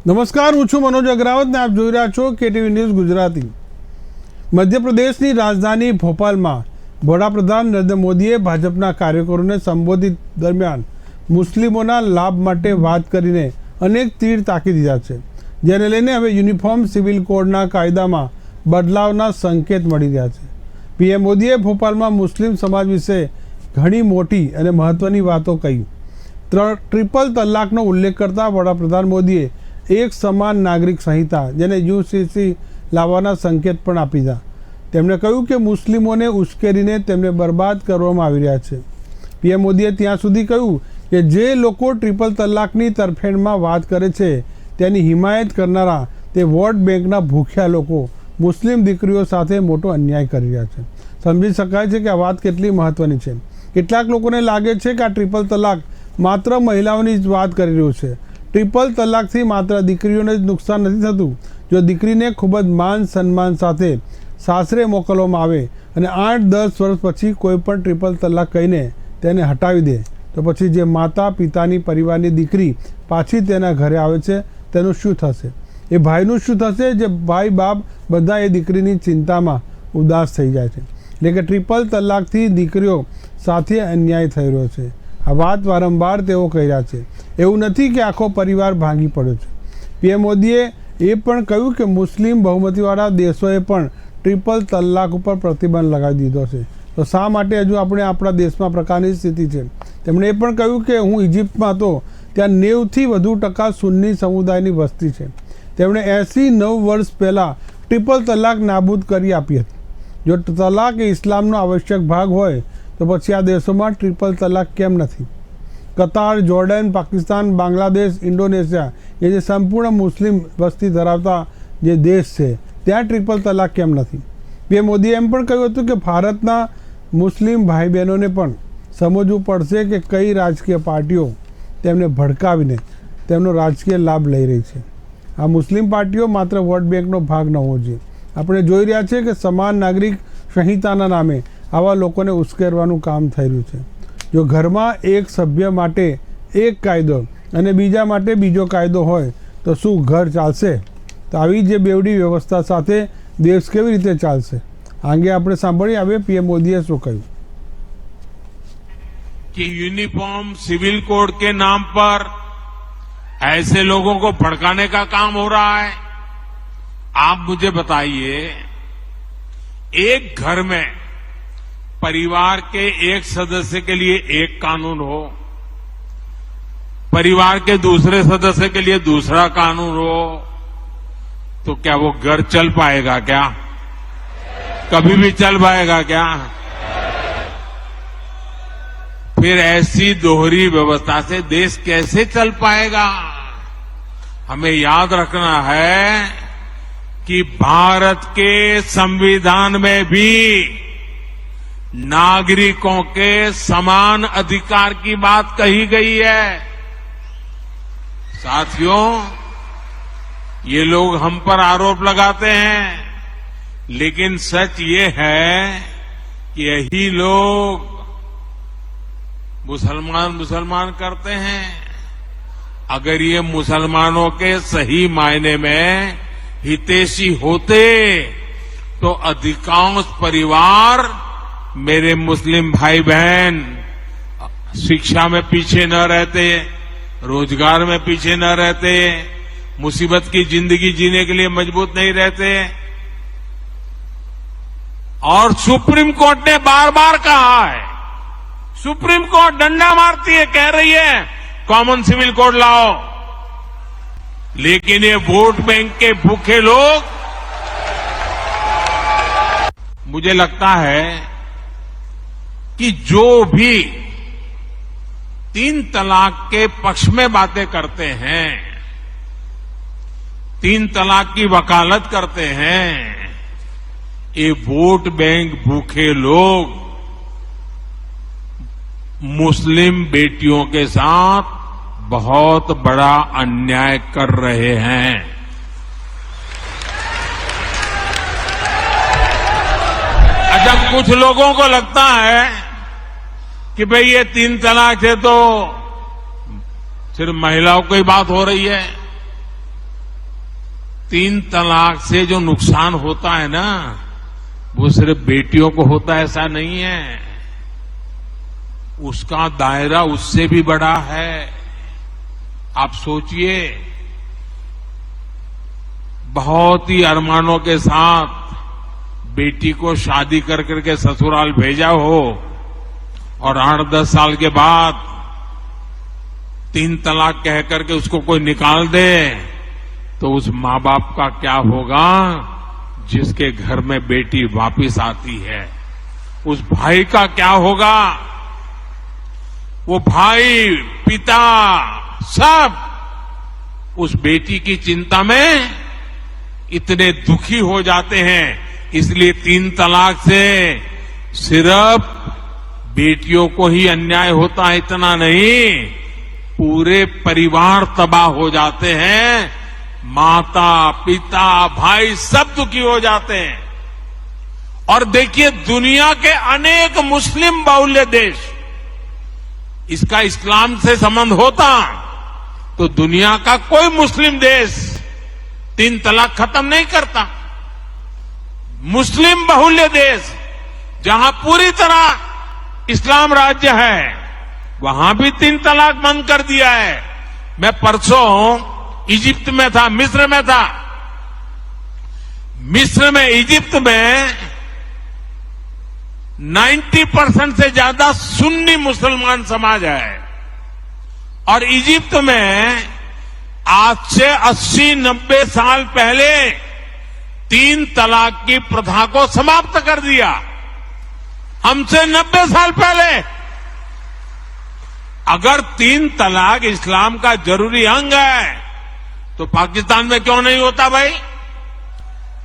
નમસ્કાર, હું છું મનોજ અગ્રાવત ને આપ જોઈ રહ્યા છો કેટીવી ન્યૂઝ ગુજરાતી। મધ્યપ્રદેશની રાજધાની ભોપાલમાં વડાપ્રધાન નરેન્દ્ર મોદીએ ભાજપના કાર્યકરોને સંબોધિત દરમિયાન મુસ્લિમોના લાભ માટે વાત કરીને અનેક તીર તાકી દીધા છે, જેને લઈને હવે યુનિફોર્મ સિવિલ કોડના કાયદામાં બદલાવના સંકેત મળી રહ્યા છે। પીએમ મોદીએ ભોપાલમાં મુસ્લિમ સમાજ વિશે ઘણી મોટી અને મહત્વની વાતો કહી। ટ્રિપલ તલાકનો ઉલ્લેખ કરતા વડાપ્રધાન મોદીએ એક સમાન નાગરિક સંહિતા જેને યુસીસી લાવવાના સંકેત પણ આપી દીધા। તેમણે કહ્યું કે મુસ્લિમોને ઉશ્કેરીને તેમને બરબાદ કરવામાં આવી રહ્યા છે। પીએમ મોદીએ ત્યાં સુધી કહ્યું કે જે લોકો ટ્રિપલ તલાકની તરફેણમાં વાત કરે છે તેની હિમાયત કરનારા તે વોટ બેંકના ભૂખ્યા લોકો મુસ્લિમ દીકરીઓ સાથે મોટો અન્યાય કરી રહ્યા છે। સમજી શકાય છે કે આ વાત કેટલી મહત્વની છે। કેટલાક લોકોને લાગે છે કે આ ટ્રિપલ તલાક માત્ર મહિલાઓની જ વાત કરી રહ્યું છે। ટ્રિપલ તલાકથી માત્ર દીકરીઓને જ નુકસાન નથી થતું। જો દીકરીને ખૂબ જ માન સન્માન સાથે સાસરે મોકલવામાં આવે અને 8-10 વર્ષ પછી કોઈ પણ ટ્રિપલ તલાક કહીને તેને હટાવી દે તો પછી જે માતા પિતાની પરિવારની દીકરી પાછી તેના ઘરે આવે છે તેનું શું થશે? એ ભાઈનું શું થશે જે ભાઈ બાપ બધા એ દીકરીની ચિંતામાં ઉદાસ થઈ જાય છે। એટલે કે ટ્રિપલ તલાકથી દીકરીઓ સાથે અન્યાય થઈ રહ્યો છે। આ વાત વારંવાર તેઓ કહી રહ્યા છે। એવું નથી કે આખો પરિવાર ભાંગી પડ્યો છે। પીએમ મોદીએ એ પણ કહ્યું કે મુસ્લિમ બહુમતીવાળા દેશોએ પણ ટ્રિપલ તલાક ઉપર પ્રતિબંધ લગાવી દીધો છે, તો શા માટે હજુ આપણે આપણા દેશમાં પ્રકારની સ્થિતિ છે? તેમણે એ પણ કહ્યું કે હું ઇજિપ્તમાં હતો, ત્યાં 90થી વધુ ટકા સુન્ની સમુદાયની વસ્તી છે। તેમણે 89 વર્ષ પહેલાં ટ્રિપલ તલાક નાબૂદ કરી આપી હતી। જો તલાક એ ઇસ્લામનો આવશ્યક ભાગ હોય તો પછી આ દેશોમાં ટ્રિપલ તલાક કેમ નથી? કતાર, જોર્ડન, પાકિસ્તાન, બાંગ્લાદેશ, ઇન્ડોનેશિયા એ જે સંપૂર્ણ મુસ્લિમ વસ્તી ધરાવતા જે દેશ છે ત્યાં ટ્રિપલ તલાક કેમ નથી? પીએમ મોદીએ એમ પણ કહ્યું હતું કે ભારતના મુસ્લિમ ભાઈ બહેનોને પણ સમજવું પડશે કે કઈ રાજકીય પાર્ટીઓ તેમને ભડકાવીને તેમનો રાજકીય લાભ લઈ રહી છે। આ મુસ્લિમ પાર્ટીઓ માત્ર વોટ બેંકનો ભાગ ન હોવો જોઈએ। આપણે જોઈ રહ્યા છીએ કે સમાન નાગરિક સંહિતાના નામે આવા લોકોને ઉશ્કેરવાનું કામ થઈ રહ્યું છે। જો ઘરમાં એક સભ્ય માટે એક કાયદો અને બીજા માટે બીજો કાયદો હોય તો શું ઘર ચાલશે? તો આવી જે બેવડી વ્યવસ્થા સાથે દેશ કેવી રીતે ચાલશે? આંગે આપણે સાંભળીએ હવે પીએમ મોદીએ શું કહ્યું कि यूनिफॉर्म सिविल कोड के नाम पर ऐसे लोगों को भड़काने का काम हो रहा है। आप मुझे बताइए, एक घर में परिवार के एक सदस्य के लिए एक कानून हो, परिवार के दूसरे सदस्य के लिए दूसरा कानून हो, तो क्या वो घर चल पाएगा? क्या कभी भी चल पाएगा क्या? फिर ऐसी दोहरी व्यवस्था से देश कैसे चल पाएगा? हमें याद रखना है कि भारत के संविधान में भी नागरिकों के समान अधिकार की बात कही गई है। साथियों, ये लोग हम पर आरोप लगाते हैं, लेकिन सच ये है कि यही लोग मुसलमान करते हैं। अगर ये मुसलमानों के सही मायने में हितैषी होते तो अधिकांश परिवार, मेरे मुस्लिम भाई बहन, शिक्षा में पीछे न रहते, रोजगार में पीछे न रहते, मुसीबत की जिंदगी जीने के लिए मजबूत नहीं रहते। और सुप्रीम कोर्ट ने बार बार कहा है, सुप्रीम कोर्ट डंडा मारती है, कह रही है कॉमन सिविल कोड लाओ, लेकिन ये वोट बैंक के भूखे लोग, मुझे लगता है कि जो भी 3 तलाक के पक्ष में बातें करते हैं, 3 तलाक की वकालत करते हैं, ये वोट बैंक भूखे लोग मुस्लिम बेटियों के साथ बहुत बड़ा अन्याय कर रहे हैं। अच्छा, कुछ लोगों को लगता है कि भाई ये 3 तलाक से तो सिर्फ महिलाओं की बात हो रही है। तीन तलाक से जो नुकसान होता है ना, वो सिर्फ बेटियों को होता है ऐसा नहीं है, उसका दायरा उससे भी बड़ा है। आप सोचिए, बहुत ही अरमानों के साथ बेटी को शादी कर करके ससुराल भेजा हो और 8-10 साल के बाद तीन तलाक कह करके उसको कोई निकाल दे, तो उस माँ बाप का क्या होगा जिसके घर में बेटी वापिस आती है? उस भाई का क्या होगा? वो भाई, पिता, सब उस बेटी की चिंता में इतने दुखी हो जाते हैं। इसलिए तीन तलाक से सिर्फ बेटियों को ही अन्याय होता है इतना नहीं, पूरे परिवार तबाह हो जाते हैं, माता, पिता, भाई सब दुखी हो जाते हैं। और देखिए, दुनिया के अनेक मुस्लिम बाहुल्य देश, इसका इस्लाम से संबंध होता तो दुनिया का कोई मुस्लिम देश तीन तलाक खत्म नहीं करता। मुस्लिम बाहुल्य देश जहां पूरी तरह इस्लाम राज्य है, वहां भी तीन तलाक बंद कर दिया है। मैं परसों इजिप्ट में था, मिस्र में था। मिस्र में, इजिप्ट में 90% से ज्यादा सुन्नी मुसलमान समाज है और इजिप्ट में आज से 80-90 साल पहले तीन तलाक की प्रथा को समाप्त कर दिया। हमसे 90 साल पहले। अगर तीन तलाक इस्लाम का जरूरी अंग है तो पाकिस्तान में क्यों नहीं होता भाई?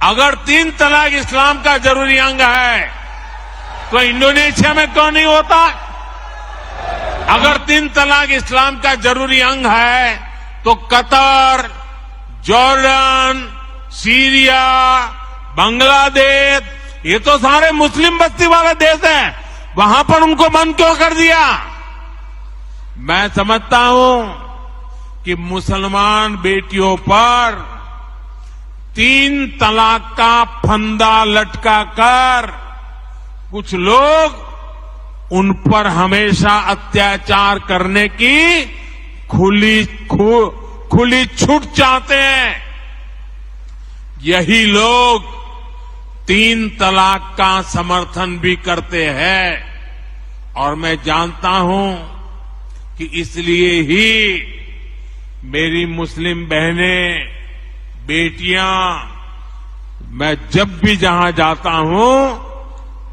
अगर तीन तलाक इस्लाम का जरूरी अंग है तो इंडोनेशिया में क्यों नहीं होता? अगर तीन तलाक इस्लाम का जरूरी अंग है तो कतर, जॉर्डन, सीरिया, बांग्लादेश, ये तो सारे मुस्लिम बस्ती वाले देश हैं, वहां पर उनको बंद क्यों कर दिया? मैं समझता हूं कि मुसलमान बेटियों पर तीन तलाक का फंदा लटका कर कुछ लोग उन पर हमेशा अत्याचार करने की खुली छूट चाहते हैं। यही लोग तीन तलाक का समर्थन भी करते हैं और मैं जानता हूं कि इसलिए ही मेरी मुस्लिम बहनें, बेटियां, मैं जब भी जहां जाता हूं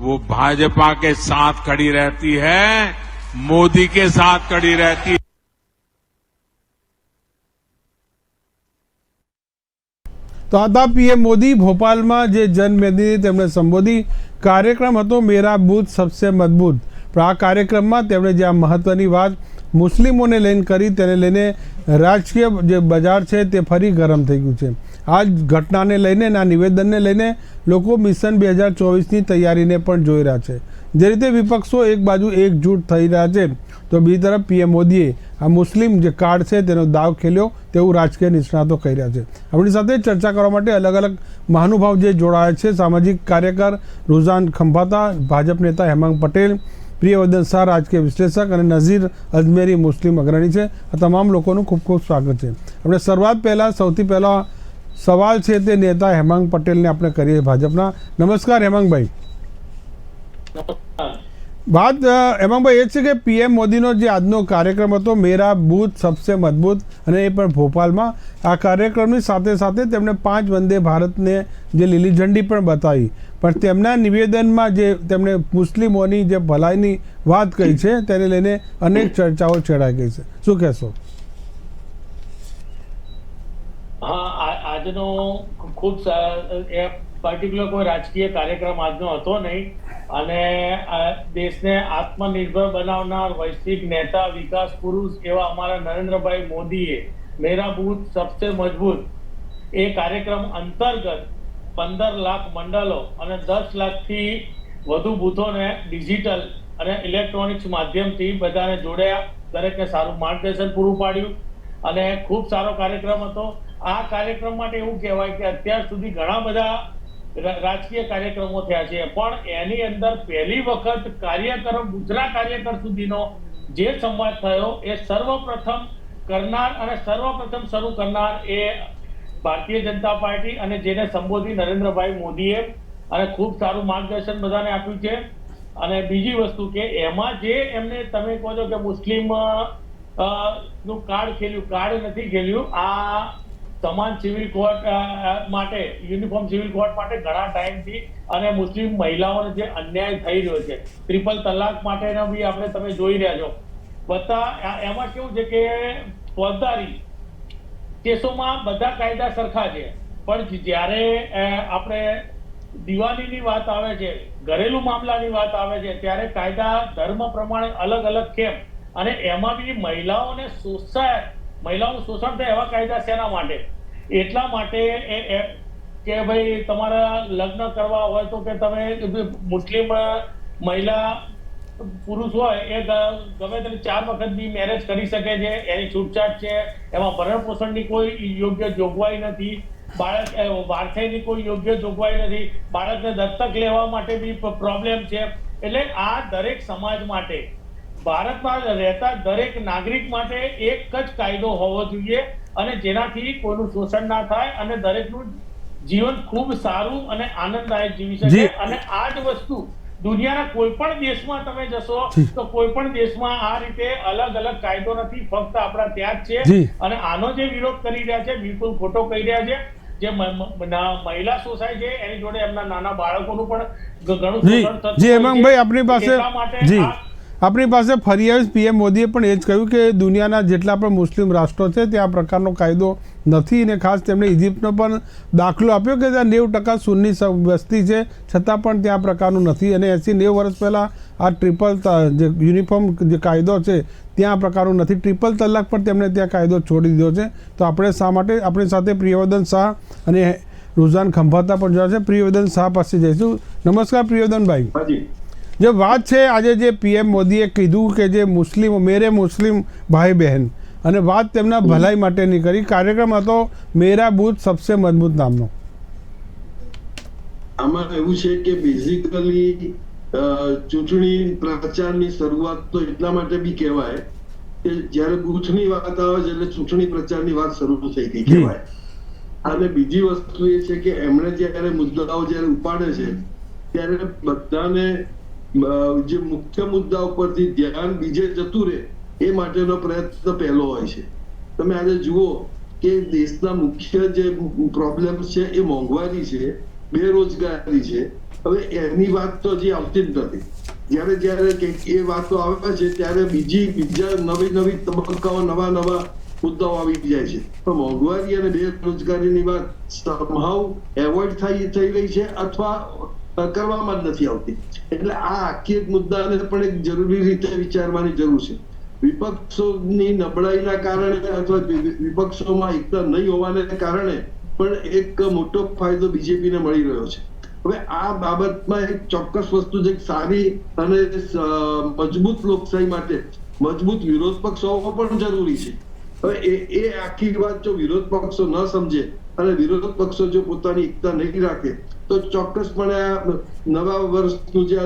वो भाजपा के साथ खड़ी रहती है, मोदी के साथ खड़ी रहती है। તો હતા પીએમ મોદી ભોપાલમાં જે જનમેદની તેમણે સંબોધી કાર્યક્રમ હતો મેરા બૂથ સબસે મજબૂત। પણ આ કાર્યક્રમમાં તેમણે જે આ મહત્વની વાત મુસ્લિમોને લઈને કરી તેને લઈને રાજકીય જે બજાર છે તે ફરી ગરમ થઈ ગયું છે। આ ઘટનાને લઈને આ નિવેદનને લઈને લોકો મિશન 2024ની તૈયારીને પણ જોઈ રહ્યા છે। જે રીતે વિપક્ષો એક બાજુ એકજૂટ થઈ રહ્યા છે તો બીજી તરફ પીએમ મોદીએ આ મુસ્લિમ જે કાર્ડ છે તેનો દાવ ખેલ્યો તેવું રાજકીય નિષ્ણાતો કહી રહ્યા છે। આપણી સાથે ચર્ચા કરવા માટે અલગ અલગ મહાનુભાવ જે જોડાયા છે, સામાજિક કાર્યકર रुझान खंभाता, भाजप नेता हेमंत पटेल, प्रियवर्धन शाह राजकीय विश्लेषक और नजीर अजमेरी मुस्लिम अग्रणी है। आ तमाम लोगों खूब खूब स्वागत है। अपने शुरुआत पहला सौथी पहला सवाल है ते नेता हेमंत पटेल ने अपने करिए भाजपना। नमस्कार हेमंत भाई। बात हेमंत भाई ये कि पीएम मोदी जो आज कार्यक्रम હતો मेरा बूथ सबसे मजबूत અને એ પણ ભોપાલમાં આ કાર્યક્રમની સાથે સાથે તેમણે 5 વંદે ભારતને જે લીલી ઝંડી પણ બતાવી, પણ તેમના નિવેદનમાં જે તેમણે મુસ્લિમોની જે ભલાઈની વાત કહી છે તેને લઈને અનેક ચર્ચાઓ છેડાઈ ગઈ છે, શું કહેશો? હા, આજનો ખૂબ પર્ટિક્યુલર કોઈ રાજકીય કાર્યક્રમ આજનો હતો નહીં અને દેશને આત્મનિર્ભર બનાવનાર વૈશ્વિક નેતા, વિકાસ પુરુષ એવા અમારા નરેન્દ્રભાઈ મોદીએ મેરા બૂથ સબસે મજબૂત એ કાર્યક્રમ અંતર્ગત 15 લાખ મંડળો અને 10 લાખથી વધુ બૂથોને ડિજિટલ અને ઇલેક્ટ્રોનિક્સ માધ્યમથી બધાને જોડ્યા, દરેકને સારું માર્ગદર્શન પૂરું પાડ્યું અને ખૂબ સારો કાર્યક્રમ હતો આ કાર્યક્રમ માટે એવું કહેવાય કે અત્યાર સુધી ઘણા બધા રાજકીય કાર્યક્રમો થયા છે, પણ એની અંદર પહેલી વખત કાર્યકર ગુજરાત કાર્યકર સુધીનો જે સંવાદ થયો એ સર્વપ્રથમ કરનાર અને સર્વપ્રથમ શરૂ કરનાર એ ભારતીય જનતા પાર્ટી અને જેને સંબોધી નરેન્દ્રભાઈ મોદીએ અને ખૂબ સારું માર્ગદર્શન બધાને આપ્યું છે. અને બીજી વસ્તુ કે એમાં જે એમને તમે કહો છો કે મુસ્લિમ નું કાર્ડ ખેલ્યું, કાર્ડ નથી ખેલ્યું. આ સમાન સિવિલ કોડ માટે, યુનિફોર્મ સિવિલ કોડ માટે ઘણા ટાઈમથી અને મુસ્લિમ મહિલાઓને જે અન્યાય થઈ રહ્યો છે, ટ્રિપલ તલાક માટેનો બી આપણે તમે જોઈ રહ્યા છો. બધા એમાં કેવું છે કે ફોજદારી કેસોમાં બધા કાયદા સરખા છે, પણ જ્યારે આપણે દિવાનીની વાત આવે છે, ઘરેલું મામલાની વાત આવે છે, ત્યારે કાયદા ધર્મ પ્રમાણે અલગ અલગ કેમ? અને એમાં બી મહિલાઓનું શોષણ થાય એવા કાયદા શેના માટે? એટલા માટે કે ભાઈ તમારા લગ્ન કરવા હોય તો કે તમે મુસ્લિમ મહિલા પુરુષ હોય એ ગમે તેને 4 વખત બી મેરેજ કરી શકે છે, એની છૂટછાટ છે. એમાં ભરણ પોષણની કોઈ યોગ્ય જોગવાઈ નથી, બાળક વારસાઈની કોઈ યોગ્ય જોગવાઈ નથી, બાળકને દત્તક લેવા માટે બી પ્રોબ્લેમ છે. એટલે આ દરેક સમાજ માટે, ભારતમાં રહેતા દરેક નાગરિક માટે એક જ કાયદો હોવો જોઈએ અને જેનાથી કોઈનું શોષણ ના થાય અને દરેકનું જીવન ખૂબ સારું અને આનંદદાયક જીવી શકે. અને આ જ વસ્તુ દુનિયાના કોઈ પણ દેશમાં તમે જશો તો કોઈ પણ દેશમાં આ રીતે અલગ અલગ કાયદો નથી, ફક્ત આપણા ત્યાં જ છે. અને આનો જે વિરોધ કરી રહ્યા છે બિલકુલ ખોટો કહી રહ્યા છે. જે મહિલા શોષાય છે એની જોડે એમના નાના બાળકોનું પણ ઘણું શોષણ થતું જી હેમાંગભાઈ, આપણી પાસે ફરી આવીશ. પીએમ મોદીએ પણ એ જ કહ્યું કે દુનિયાના જેટલા પણ મુસ્લિમ રાષ્ટ્રો છે ત્યાં આ પ્રકારનો કાયદો નથી, અને ખાસ તેમણે ઇજિપ્તનો પણ દાખલો આપ્યો કે ત્યાં 90% સુન્ની વસ્તી છે છતાં પણ ત્યાં આ પ્રકારનું નથી. અને 80-90 વર્ષ પહેલાં આ ટ્રિપલ જે યુનિફોર્મ જે કાયદો છે ત્યાં આ પ્રકારનું નથી. ટ્રિપલ તલાક પણ તેમણે ત્યાં કાયદો છોડી દીધો છે. તો આપણે શા માટે, આપણી સાથે પ્રિયવર્ધન શાહ અને રુઝાન ખંભાતા પણ જોયા છે. પ્રિયવર્ધન શાહ પાસે જઈશું. નમસ્કાર પ્રિયવર્ધનભાઈ. જે વાત છે આજે જે પીએમ મોદીએ કીધું કે જે મુસ્લિમ મેરે મુસ્લિમ ભાઈ બહેન, અને વાત તેમના ભલાઈ માટેની કરી. કાર્યક્રમ હતો મેરા બૂથ સબસે મજબૂત નામનો. આમાં એવું છે કે બેઝિકલી ચૂંટણી પ્રચારની શરૂઆત તો એટલા માટે બી કહેવાય કે જ્યારે બૂથની વાત આવે છે એટલે ચૂંટણી પ્રચારની વાત શરૂ થઈ ગઈ કહેવાય. અને બીજી વસ્તુ એ છે કે એમણે જ્યારે મુદ્દાઓ જ્યારે ઉપાડે છે ત્યારે બધાને જે મુખ્ય મુદ્દા ઉપરથી ધ્યાન બીજે જતું રહે એ માટેનો પ્રયત્ન પહેલો હોય છે. તમે આજે જુઓ કે દેશના મુખ્ય જે પ્રોબ્લેમ્સ છે એ મોંઘવારી છે, બેરોજગારી છે. હવે એની વાત તો હજી આવતી જ નથી. જ્યારે એ વાતો આવે છે ત્યારે બીજા નવી તબક્કાઓ, નવા મુદ્દાઓ આવી જાય છે. તો મોંઘવારી અને બેરોજગારીની વાત સમહાવ એવોઇડ થઈ રહી છે અથવા કરવામાં જ નથી આવતી. એટલે આ આખી એક મુદ્દાને પણ એક જરૂરી રીતે વિચારવાની જરૂર છે. વિપક્ષોની નબળાઈના કારણે અથવા વિપક્ષોમાં એકતા નહીં હોવાને કારણે પણ એક મોટો ફાયદો બીજેપીને મળી રહ્યો છે. હવે આ બાબતમાં એક ચોક્કસ વસ્તુ છે, સારી અને મજબૂત લોકશાહી માટે મજબૂત વિરોધ પક્ષ હોવો પણ જરૂરી છે. હવે એ આખી વાત જો વિરોધ પક્ષો ન સમજે અને વિરોધ પક્ષો જો પોતાની એકતા નહીં રાખે તો ચોક્કસપણે આ નવા વર્ષનું જે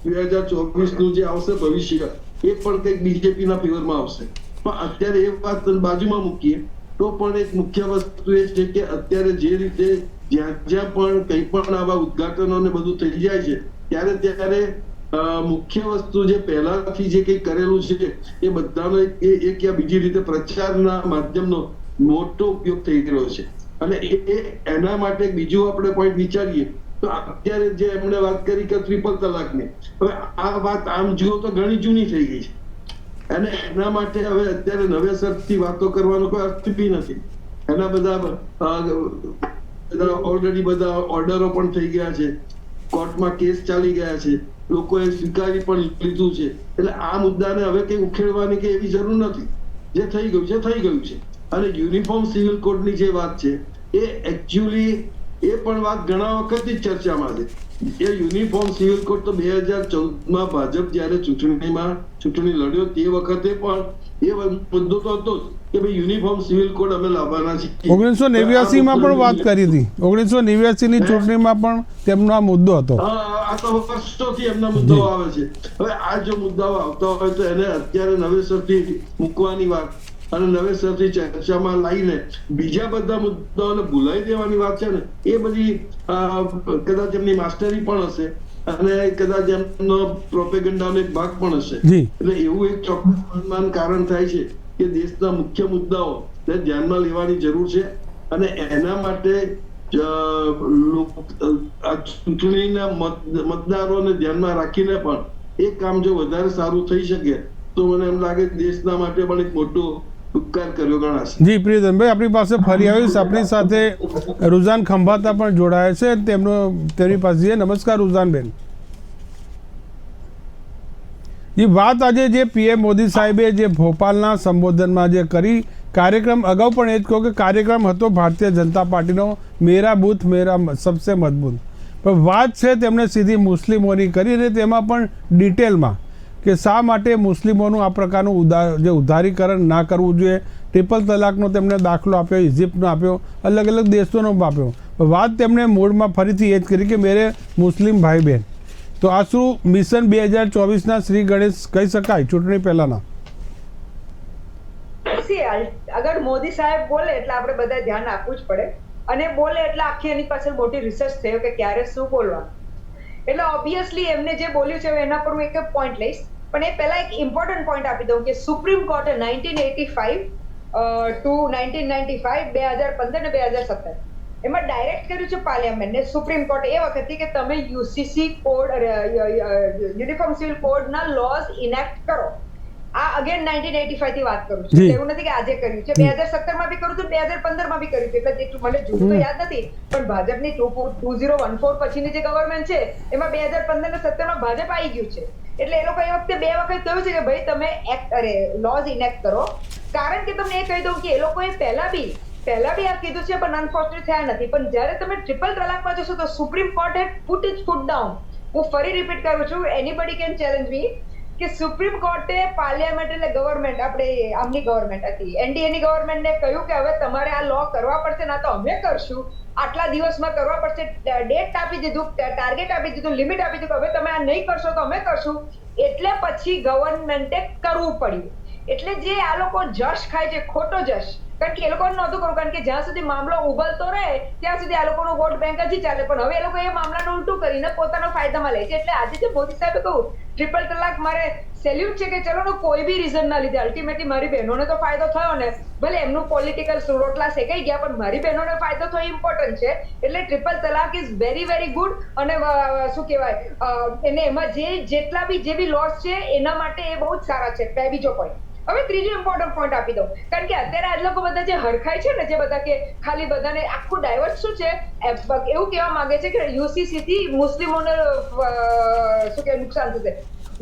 2024નું જે આવશે ભવિષ્ય એ પણ કંઈક બીજેપીના ફેવરમાં આવશે. પણ અત્યારે એ વાત બાજુમાં મૂકીએ તો પણ એક મુખ્ય વસ્તુ એ છે કે અત્યારે જે રીતે જ્યાં પણ કંઈ પણ આવા ઉદ્ઘાટનો ને બધું થઈ જાય છે ત્યારે મુખ્ય વસ્તુ જે પહેલાથી જે કંઈ કરેલું છે એ બધાનો એક યા બીજી રીતે પ્રચારના માધ્યમનો મોટો ઉપયોગ થઈ રહ્યો છે. અને એના માટે બીજું આપણે પોઈન્ટ વિચારીએ તો અત્યારે જે એમણે વાત કરી કે ટ્રિપલ તલાકની, હવે આ વાત આમ જુઓ તો ઘણી જૂની થઈ ગઈ છે અને એના માટે હવે અત્યારે નવેસરથી વાતો કરવાનો કોઈ અર્થ બી નથી. એના બધા ઓલરેડી બધા ઓર્ડરો પણ થઈ ગયા છે, કોર્ટમાં કેસ ચાલી ગયા છે, લોકોએ સ્વીકારી પણ લીધું છે. એટલે આ મુદ્દાને હવે કઈ ઉખેડવાની કે એવી જરૂર નથી. જે થઈ ગયું છે થઈ ગયું છે. અને યુનિફોર્મ સિવિલ કોડની જે વાત છે એ એકચ્યુઅલી એ પણ વાત ઘણા વખતથી ચર્ચામાં છે. એ યુનિફોર્મ સિવિલ કોડ તો 2014માં ભાજપ જ્યારે ચૂંટણી લડ્યો તે વખતે પણ એ મુદ્દો તો હતો જ કે ભાઈ યુનિફોર્મ સિવિલ કોડ અમે લાવવાના છીએ. 1989 પણ વાત કરી હતી. 1989 ની ચૂંટણીમાં પણ તેમનો આ મુદ્દો હતો. આ તો વર્ષોથી એમના મુદ્દાઓ આવે છે. હવે આ જો મુદ્દાઓ આવતા હોય તો એને અત્યારે નવેસરથી મૂકવાની વાત અને નવેસરથી ચર્ચામાં લાવીને બીજા બધા મુદ્દાઓને ભૂલાઈ દેવાની વાત છે ને, એ બધી કદાચ એમની માસ્ટરી પણ હશે અને કદાચ એમનો પ્રોપેગન્ડાનો એક ભાગ પણ હશે. એટલે એવું એક ચોક્કસ કારણ થાય છે કે દેશના મુખ્ય મુદ્દાઓ ધ્યાનમાં લેવાની જરૂર છે અને એના માટે ચૂંટણીના મતદારોને ધ્યાનમાં રાખીને પણ એ કામ જો વધારે સારું થઈ શકે તો મને એમ લાગે દેશના માટે પણ એક મોટો ઉપકાર કર્યો ગણાશે. જી પ્રિયધનભાઈ, આપણી પાસે ફરી આવીશ. આપણી સાથે રુઝાન ખંભાતા પણ જોડાયા છે. તેમની પાસે જઈએ. નમસ્કાર રુઝાનબેન. જી, વાત આજે જે પીએમ મોદી સાહેબે જે ભોપાલના સંબોધનમાં જે કરી, કાર્યક્રમ અગાઉ પણ એ જ કહો કે કાર્યક્રમ હતો ભારતીય જનતા પાર્ટીનો મેરા બૂથ મેરા સબસે મજબૂત, પણ વાત છે તેમણે સીધી મુસ્લિમોની કરી અને તેમાં પણ ડિટેલમાં કે શા માટે મુસ્લિમોનું આ પ્રકારનું જે ઉદારીકરણ ના કરવું જોઈએ. ટ્રિપલ તલાકનો તેમણે દાખલો આપ્યો, ઇજિપ્તનો આપ્યો, અલગ અલગ દેશોનો આપ્યો. વાત તેમણે મૂળમાં ફરીથી એ જ કરી કે મેરે મુસ્લિમ ભાઈ બહેન. તો આ શું મિશન 2024ના શ્રી ગણેશ કહી શકાય ચૂંટણી પહેલાના? અગર મોદી સાહેબ બોલે એટલે આપણે બધા ધ્યાન આપવું જ પડે અને બોલે એટલે આખી એની પાછળ મોટી રિસર્ચ થયો કે ક્યારે શું બોલવાનું. એટલે ઓબ્વિયસલી એમને જે બોલ્યું છે એના પર હું એક પોઈન્ટ લઈશ, પણ એ પહેલા એક ઇમ્પોર્ટન્ટ પોઈન્ટ આપી દઉં કે સુપ્રીમ કોર્ટે 1985 ટુ 1995 2015 ને 2017 એમાં ડાયરેક્ટ કર્યું છે પાર્લિયામેન્ટને, સુપ્રીમ કોર્ટ એ વખતે કે તમે યુસીસી કોડ યુનિફોર્મ સિવિલ કોડના લોઝ ઇનેક્ટ કરો. આ અગેન 1985 થી વાત કરું છું, એવું નથી કે આજે કર્યું છે. 2017 માં બી કર્યું હતું, 2015 માં બી કર્યું હતું. એટલે મને જૂનું તો યાદ નથી, પણ ભાજપની 2014 પછીની જે ગવર્મેન્ટ છે એમાં 2015 ને 17 માં ભાજપ આવી ગયું છે. એટલે એ લોકો એ વખતે 2 વખત કહ્યું છે કે ભાઈ તમે લોઝ ઇનેક્ટ કરો. કારણ કે તમને એ કહી દઉં કે એ લોકોએ પહેલા બી આ કીધું છે પણ અનફોર્ચ્યુનેટ થયા નથી. પણ જ્યારે તમે ટ્રિપલ તલાકમાં જશો તો Supreme Court had put it foot down. હું ફરી રિપીટ કરું છું, એનીબડી કેન ચેલેન્જ મી, કે સુપ્રીમ કોર્ટે પાર્લિયામેન્ટ એટલે ગવર્મેન્ટ, આપણે આમની ગવર્મેન્ટ હતી એનડીએની ગવર્મેન્ટને કહ્યું કે હવે તમારે આ લો કરવા પડશે, ના તો અમે કરશું, આટલા દિવસમાં કરવા પડશે. ડેટ આપી દીધું, ટાર્ગેટ આપી દીધું, લિમિટ આપી દીધું, હવે તમે આ નહીં કરશો તો અમે કરશું. એટલે પછી ગવર્મેન્ટે કરવું પડ્યું. એટલે જે આ લોકો જશ ખાય છે, ખોટો જશ, કારણ કે એ લોકોને નહોતું કરવું, કારણ કે જ્યાં સુધી મામલો ઉબલતો રહે ત્યાં સુધી આ લોકોનું વોટ બેંક જ ચાલે. પણ હવે એ લોકો એ મામલાને ઉલટું કરીને પોતાના ફાયદામાં લે છે. એટલે આજે જે મોદી સાહેબે કહ્યું ટ્રિપલ તલાક, મારે સેલ્યુટ છે કે ચલો કોઈ બી રીઝન ના લીધે અલ્ટિમેટલી મારી બહેનોને તો ફાયદો થયો ને, ભલે એમનું પોલિટિકલ રોટલા શેકાઈ ગયા પણ મારી બહેનોને ફાયદો થયો ઇમ્પોર્ટન્ટ છે. એટલે ટ્રિપલ તલાક ઇઝ વેરી વેરી ગુડ. અને શું કહેવાય, એને એમાં જેટલા બી જે બી લોસ છે એના માટે એ બહુ જ સારા છે. બીજો પોઈન્ટ, હવે ત્રીજો ઇમ્પોર્ટન્ટ પોઈન્ટ આપી દઉં, કારણ કે અત્યારે આજ લોકો બધા જે હરખાય છે ને, જે બધા કે ખાલી બધાને આખું ડાયવર્ટ શું છે એવું કહેવા માંગે છે કે યુસીસી થી મુસ્લિમોને શું કે નુકસાન થશે.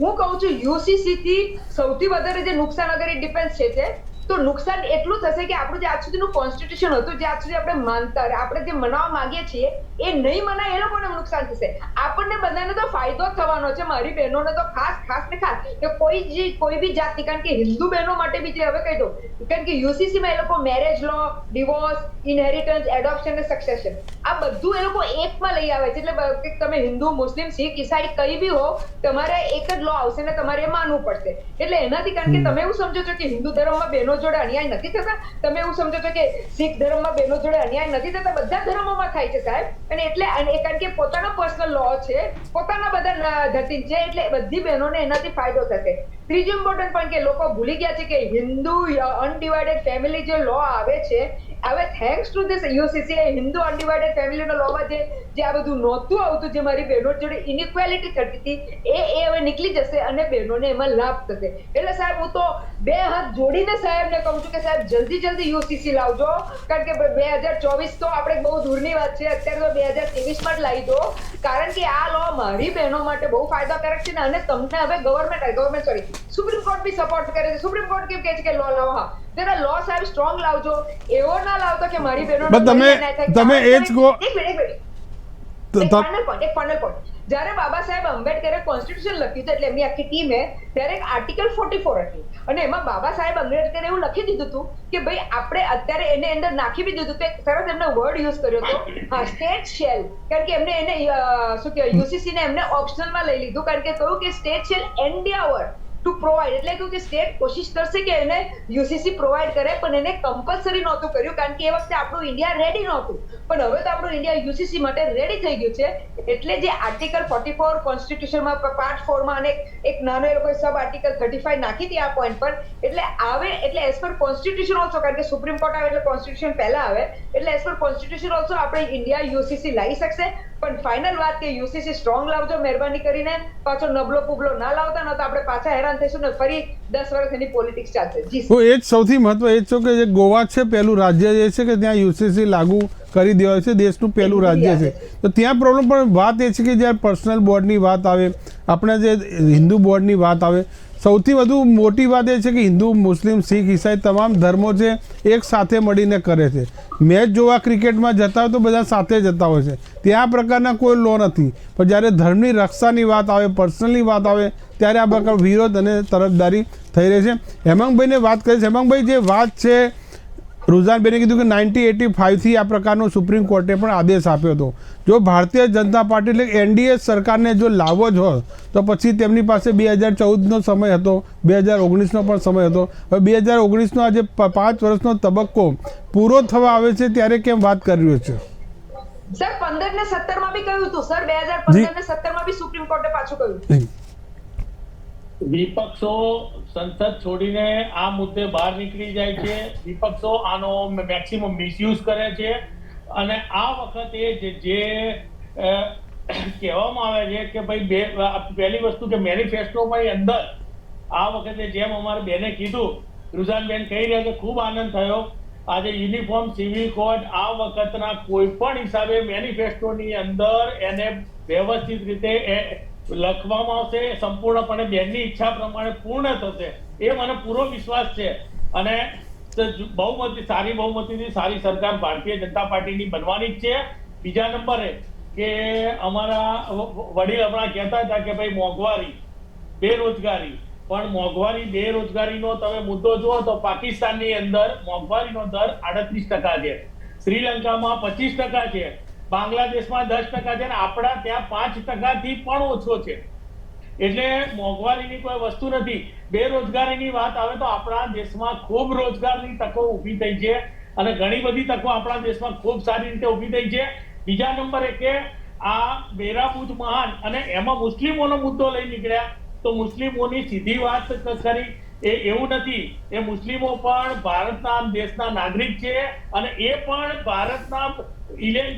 હું કહું છું યુસીસી થી સૌથી વધારે જે નુકસાન અગર એ ડિપેન્ડ છે તો નુકસાન એટલું થશે કે આપણું જે આજ સુધીનું કોન્સ્ટિટ્યુશન હતું, જે આજ સુધી આપણે માનતા આપણે જે મનાવવા માંગીએ છીએ એ નહીં મનાય, એ લોકોને નુકસાન થશે. આપણને બધાને તો ફાયદો થવાનો છે, મારી બહેનોને તો ખાસ ને ખાસ કે કોઈ બી જાતની, કારણ કે હિન્દુ બહેનો માટે બી જે હવે કહી દઉં, કારણ કે યુસીસી માં એ લોકો મેરેજ લો, ડિવોર્સ, ઇનહેરિટન્સ, એડોપ્શન અને સક્સેશન આ બધું એ લોકો એકમાં લઈ આવે છે. એટલે તમે હિન્દુ, મુસ્લિમ, શીખ, ઈસાઈ કઈ બી હો, તમારે એક જ લો આવશે ને તમારે માનવું પડશે. એટલે એનાથી, કારણ કે તમે એવું સમજો છો કે હિન્દુ ધર્મમાં બહેનો જોડે અન્યાય નથી થતા, તમે એવું સમજો છો કે શીખ ધર્મમાં બહેનો જોડે અન્યાય નથી થતા, બધા ધર્મોમાં થાય છે સાહેબ. અને એટલે કારણ કે પોતાનો પર્સનલ લો છે, પોતાના બધા ધતિન છે, એટલે બધી બહેનોને એનાથી ફાયદો થશે. ત્રીજું ઇમ્પોર્ટન્ટ પોઈન્ટ કે લોકો ભૂલી ગયા છે કે હિન્દુ અનડિવાઇડેડ ફેમિલી જે લો આવે છે, હવે thanks to this UCC Hindu undivided ફેમિલીનો લોમાં જે આ બધું નહોતું આવતું, જે મારી બહેનો જોડે ઇનઇક્વાલિટી થતી હતી, એ હવે નીકળી જશે અને બહેનોને એમાં લાભ થશે. એટલે સાહેબ હું તો 2 હાથ જોડીને સાહેબને કહું છું કે સાહેબ જલ્દી યુસીસી લાવજો, કારણ કે 2024 તો આપણે બહુ દૂરની વાત છે, અત્યારે તો 2023 જ લાવી દો, કારણ કે આ લો મારી બહેનો માટે બહુ ફાયદાકારક છે ને. અને તમને હવે ગવર્મેન્ટ સુપ્રીમ કોર્ટ બી સપોર્ટ કરે છે. સુપ્રીમ કોર્ટ કેમ કહે છે કે લો લાવો, હા જરા લો સાહેબ સ્ટ્રોંગ લાવજો, એવો ના લાવતો કે મારી બહેનો તમે એ જ કહો. એક ફાઇનલ પોઈન્ટ જ્યારે બાબા સાહેબ આંબેડકરે કોન્સ્ટિટ્યુશન લખ્યું હતું એટલે એમની આખી ટીમે ત્યારે એક આર્ટિકલ 44 હતી અને એમાં બાબા સાહેબ આંબેડકરે એવું લખી દીધું હતું કે ભાઈ આપણે અત્યારે એને અંદર નાખી બી દીધું તો એક સરસ એમને વર્ડ યુઝ કર્યો હતો, હા, સ્ટેટ શેલ, કારણ કે એમને એને શું કહેવાય યુસીસી ને એમને ઓપ્શનલમાં લઈ લીધું કારણ કે કહ્યું કે state shall endeavour to provide, એટલે કહ્યું કે સ્ટેટ કોશિશ કરશે કે એને યુસીસી પ્રોવાઈડ કરે પણ એને કમ્પલસરી નહોતું કર્યું કારણ કે એ વખતે આપણું ઇન્ડિયા રેડી નહોતું, પણ હવે તો આપણું ઇન્ડિયા યુસીસી માટે રેડી થઈ ગયું છે એટલે જે આર્ટિકલ 44 કોન્સ્ટિટ્યુશનમાં પાર્ટ 4 માં અને એક નાનો એ લોકોએ સબ આર્ટિકલ 35 નાખી હતી આ પોઈન્ટ પર, એટલે આવે એટલે એઝ પર કોન્સ્ટિટ્યુશન ઓલ્સો, કારણ કે સુપ્રીમ કોર્ટ આવે એટલે કોન્સ્ટિટ્યુશન પહેલા આવે એટલે એઝ પર કોન્સ્ટિટ્યુશન ઓલ્સો આપણે ઇન્ડિયા યુસીસી લાવી શકશે, પણ ફાઇનલ વાત કે યુસીસી સ્ટ્રોંગ લાવજો મહેરબાની કરીને, પાછો નબળો પુબળો ના લાવતા, ન તો આપણે પાછા હેરાન થઈશું ને ફરી 10 વર્ષ એની પોલિટિક્સ ચાલશે. જી હું એ જ સૌથી મહત્વ એ જ છે કે જે ગોવા છે પહેલું રાજ્ય જે છે કે ત્યાં યુસીસી લાગુ કરી દેવાય છે, દેશનું પહેલું રાજ્ય છે, તો ત્યાં પ્રોબ્લેમ પણ વાત એ છે કે જ્યારે પર્સનલ બોર્ડની વાત આવે, આપણે જે હિન્દુ બોર્ડની વાત આવે, સૌથી વધુ મોટી વાત એ છે કે હિન્દુ, મુસ્લિમ, શીખ, ઈસાઈ તમામ ધર્મો છે એક સાથે મળીને કરે છે. મેચ જોવા ક્રિકેટમાં જતા હોય તો બધા સાથે જતા હોય છે, ત્યાં આ પ્રકારના કોઈ લો નથી, પણ જ્યારે ધર્મની રક્ષાની વાત આવે, પર્સનલની વાત આવે ત્યારે આ પ્રકાર વિરોધ અને તરફદારી થઈ રહી છે. હેમાંગભાઈને વાત કરી છે. હેમાંગભાઈ, જે વાત છે રુઝાનબેને કીધું કે 1985થી આ પ્રકારનો સુપ્રીમ કોર્ટે પણ આદેશ આપ્યો હતો, જો ભારતીય જનતા પાર્ટી એટલે એનડીએ સરકારને જો લાવવો જ હોય તો પછી તેમની પાસે 2014નો સમય હતો, 2019નો પણ સમય હતો, હવે 2019નો આજે 5 વર્ષનો તબક્કો પૂરો થવા આવે છે ત્યારે કેમ વાત કરી રહ્યો છે? સર 15 ને 17 માં બી કહ્યું હતું સર, 2015 ને 17 માં બી સુપ્રીમ કોર્ટે પાછું કહ્યું વિપક્ષો સંસદ છોડીને આ મુદ્દે બહાર નીકળી જાય છે, વિપક્ષો આનો મેક્સિમમ મિસયુઝ કરે છે અને આ વખતે જે કહેવામાં આવે છે કે ભાઈ પહેલી વસ્તુ કે મેનિફેસ્ટોમાં અંદર આ વખતે જેમ અમારે બેને કીધું, રુઝાનબેન કહી રહ્યા કે ખૂબ આનંદ થયો, આજે યુનિફોર્મ સિવિલ કોડ આ વખતના કોઈ પણ હિસાબે મેનિફેસ્ટોની અંદર એને વ્યવસ્થિત રીતે લખવામાં આવશે, સંપૂર્ણપણે બેનની ઈચ્છા પ્રમાણે પૂર્ણ થશે એ મને પૂરો વિશ્વાસ છે અને બહુમતી, સારી બહુમતીથી સારી સરકાર ભારતીય જનતા પાર્ટીની બનવાની જ છે. બીજા નંબરે કે અમારા વડીલ હમણાં કહેતા હતા કે ભાઈ મોંઘવારી, બેરોજગારી, પણ મોંઘવારી બેરોજગારીનો તમે મુદ્દો જુઓ તો પાકિસ્તાનની અંદર મોંઘવારીનો દર 38% છે, શ્રીલંકામાં 25% છે, બાંગ્લાદેશમાં 10% છે, આપણા ત્યાં 5%થી પણ ઓછો છે. એટલે મોંઘવારીની કોઈ વસ્તુ નથી. બેરોજગારીની વાત આવે તો આપણા દેશમાં ખૂબ રોજગારની તકો ઊભી થઈ છે અને ઘણી બધી તકો આપણા દેશમાં ખૂબ સારી રીતે ઊભી થઈ છે. બીજા નંબરે કે આ બેરાબૂજ મહાન અને એમાં મુસ્લિમોનો મુદ્દો લઈ નીકળ્યા તો મુસ્લિમોની સીધી વાત કરી, એ એવું નથી, એ મુસ્લિમો પણ ભારતના દેશના નાગરિક છે અને એ પણ ભારતના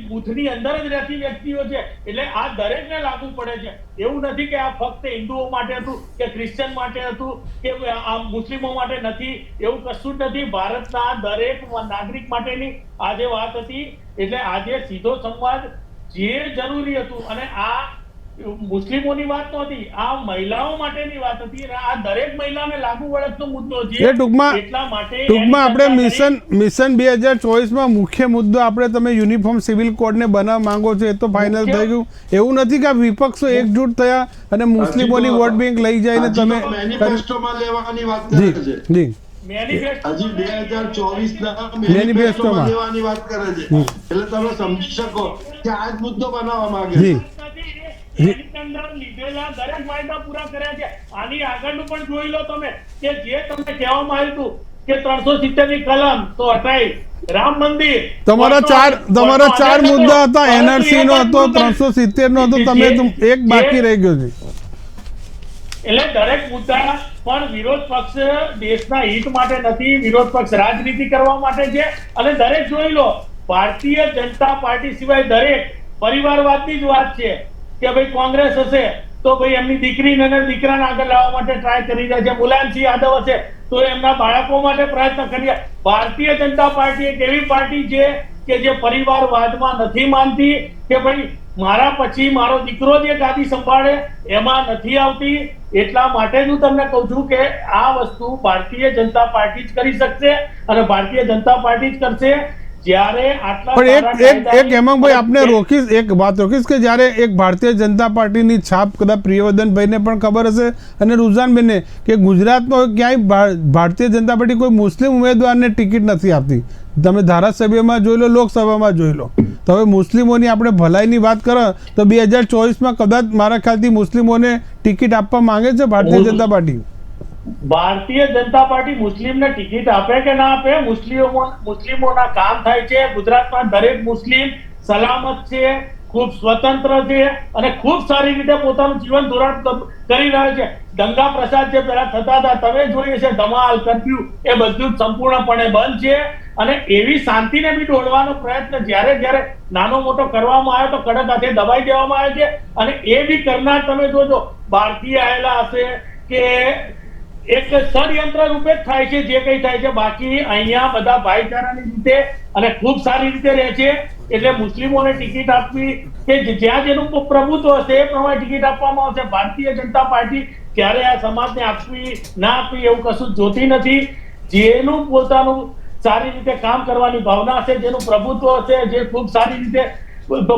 બુથની અંદર જ રહેતી વ્યક્તિઓ છે, એટલે આ દરેકને લાગુ પડે છે. એવું નથી કે આ ફક્ત હિન્દુઓ માટે હતું કે ક્રિશ્ચિયન માટે હતું કે આ મુસ્લિમો માટે નથી, એવું કશું જ નથી. ભારતના દરેક નાગરિક માટેની આજે વાત હતી. એટલે આજે સીધો સંવાદ જે જરૂરી હતું અને આ મુસ્લિમોની વાત નહોતી, આ મહિલાઓ માટેની વાત હતી અને આ દરેક મહિલાને લાગુ વળગતો મુદ્દો છે. એ ટૂંકમાં આપણે મિશન 2024માં મુખ્ય મુદ્દો આપણે તમે યુનિફોર્મ સિવિલ કોડને બનાવવા માંગો છો, એ તો ફાઇનલ થઈ ગયું. એવું નથી કે વિપક્ષો એકજૂટ થયા અને મુસ્લિમોની વોટ બેંક લઈ જઈને તમે મેનિફેસ્ટોમાં લેવાની વાત કરે છે. જી, હજી 2024ના મેનિફેસ્ટોમાં લેવાની વાત કરે છે, એટલે તમે સમજી શકો કે આ જ મુદ્દો બનાવવા માંગે છે. લીધેલા દરેક વાયદા પૂરા કર્યા છે. આની આગળનું પણ જોઈ લો તમે કે જે તમને કહેવામાં આવ્યું કે 370 ની કલમ તો હટાઈ, રામ મંદિર, તમારા ચાર મુદ્દા હતા, એનઆરસી નો હતો, 370 નો હતો, તમે એક બાકી રહી ગયો છે. એટલે દરેક મુદ્દા પણ વિરોધ પક્ષ દેશના હિત માટે નથી, વિરોધ પક્ષ રાજનીતિ કરવા માટે છે. અને દરેક જોઈ લો, ભારતીય જનતા પાર્ટી સિવાય દરેક પરિવારવાદની જ વાત છે કે ભાઈ કોંગ્રેસ હશે તો ભાઈ એમની દીકરીને અને દીકરાને આગળ લાવવા માટે ટ્રાય કરી રહ્યા છે, મુલાયમસિંહ યાદવ હશે તો એમના બાળકો માટે પ્રયત્ન કરી રહ્યા. ભારતીય જનતા પાર્ટી એક એવી પાર્ટી છે કે જે પરિવારવાદમાં નથી માનતી કે ભાઈ મારા પછી મારો દીકરો જે ગાદી સંભાળે એમાં નથી આવતી. એટલા માટે જ હું તમને કહું છું કે આ વસ્તુ ભારતીય જનતા પાર્ટી જ કરી શકશે અને ભારતીય જનતા પાર્ટી જ કરશે. જ્યારે આટલા પણ સારા એક એક એક હેમાંગભાઈ આપને કાયદાની- રોકીશ, એક વાત રોકીશ કે જ્યારે એક ભારતીય જનતા પાર્ટીની છાપ કદાચ પ્રિયવર્ધનભાઈને પણ ખબર હશે અને રુઝાનબેનને કે ગુજરાતમાં ક્યાંય ભારતીય જનતા પાર્ટી કોઈ મુસ્લિમ ઉમેદવારને ટિકિટ નથી આપતી. તમે ધારાસભ્યમાં જોઈ લો, લોકસભામાં જોઈ લો. તો હવે મુસ્લિમોની આપણે ભલાઈની વાત કરો તો 2024માં કદાચ મારા ખ્યાલથી મુસ્લિમોને ટિકિટ આપવા માંગે છે Bharatiya Janata party. Bharatiya Janata party મુસ્લિમને ticket આપે કે ના આપે, મુસ્લિમોના કામ થાય છે. ગુજરાતમાં દરેક મુસ્લિમ સલામત છે, ખૂબ સ્વતંત્ર છે અને ખૂબ સારી રીતે પોતાનું જીવન ધોરણ કરી રહ્યા છે. દંગા પ્રસાદ જે પહેલા થતા હતા, તમે જોઈએ છે, ધમાલ, કર્ફ્યુ, એ બધું જ સંપૂર્ણપણે બંધ છે. અને એવી શાંતિને બી દોડવાનો પ્રયત્ન જ્યારે નાનો મોટો કરવામાં આવ્યો તો કડક હાથે દબાઈ દેવામાં આવે છે. અને એ બી કરનાર તમે જોજો, ભારતીય આવેલા હશે કે એક ષડયંત્ર રૂપે જ થાય છે જે કઈ થાય છે. બાકી અહીંયા બધા ભાઈચારાની રીતે અને ખૂબ સારી રીતે રહે છે. એટલે મુસ્લિમોને ટિકિટ આપવી કે જ્યાં જેનું પ્રભુત્વ હશે એ પ્રમાણે ટિકિટ આપવામાં આવશે. ભારતીય જનતા પાર્ટી ક્યારે આ સમાજને આપવી ના આપવી એવું કશું જોતી નથી. જેનું પોતાનું સારી રીતે કામ કરવાની ભાવના હશે, જેનું પ્રભુત્વ હશે, જે ખૂબ સારી રીતે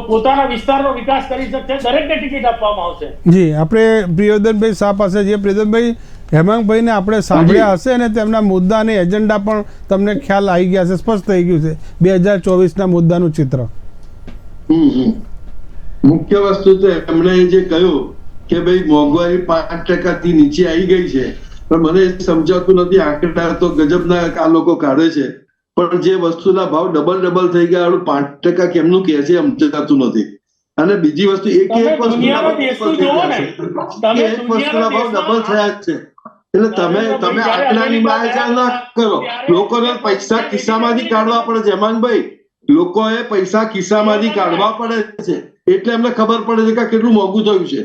પોતાના વિસ્તારનો વિકાસ કરી શકશે, દરેકને ટિકિટ આપવામાં આવશે. જી, આપણે પ્રિયવર્ધનભાઈ શાહ પાસે જે પ્રિયવર્ધનભાઈ હેમાંગભાઈને આપણે સાંભળ્યા હશે અને તેમના મુદ્દા અને એજન્ડા પણ તમને ખ્યાલ આવી ગયા છે, સ્પષ્ટ થઈ ગયું છે 2024ના મુદ્દાનું ચિત્ર. મુખ્ય વસ્તુ તો એમણે જે કહ્યું કે ભાઈ મોંઘવારી 5% થી નીચે આવી ગઈ છે, પણ મને સમજાતું નથી. આંકડા તો ગજબના આ લોકો કાઢે છે, પણ જે વસ્તુના ભાવ ડબલ થઈ ગયા 5% કેમનું કહે છે સમજાતું નથી. અને બીજી વસ્તુ એક વસ્તુના ભાવ ડબલ થયા જ છે. એટલે તમે આંકડાની માયા ના કરો. લોકોને પૈસા ખિસ્સામાંથી કાઢવા પડે છે હેમાંગભાઈ, લોકોએ પૈસા ખિસ્સામાંથી કાઢવા પડે છે. એટલે એમને ખબર પડે છે કે કેટલું મોંઘું થયું છે.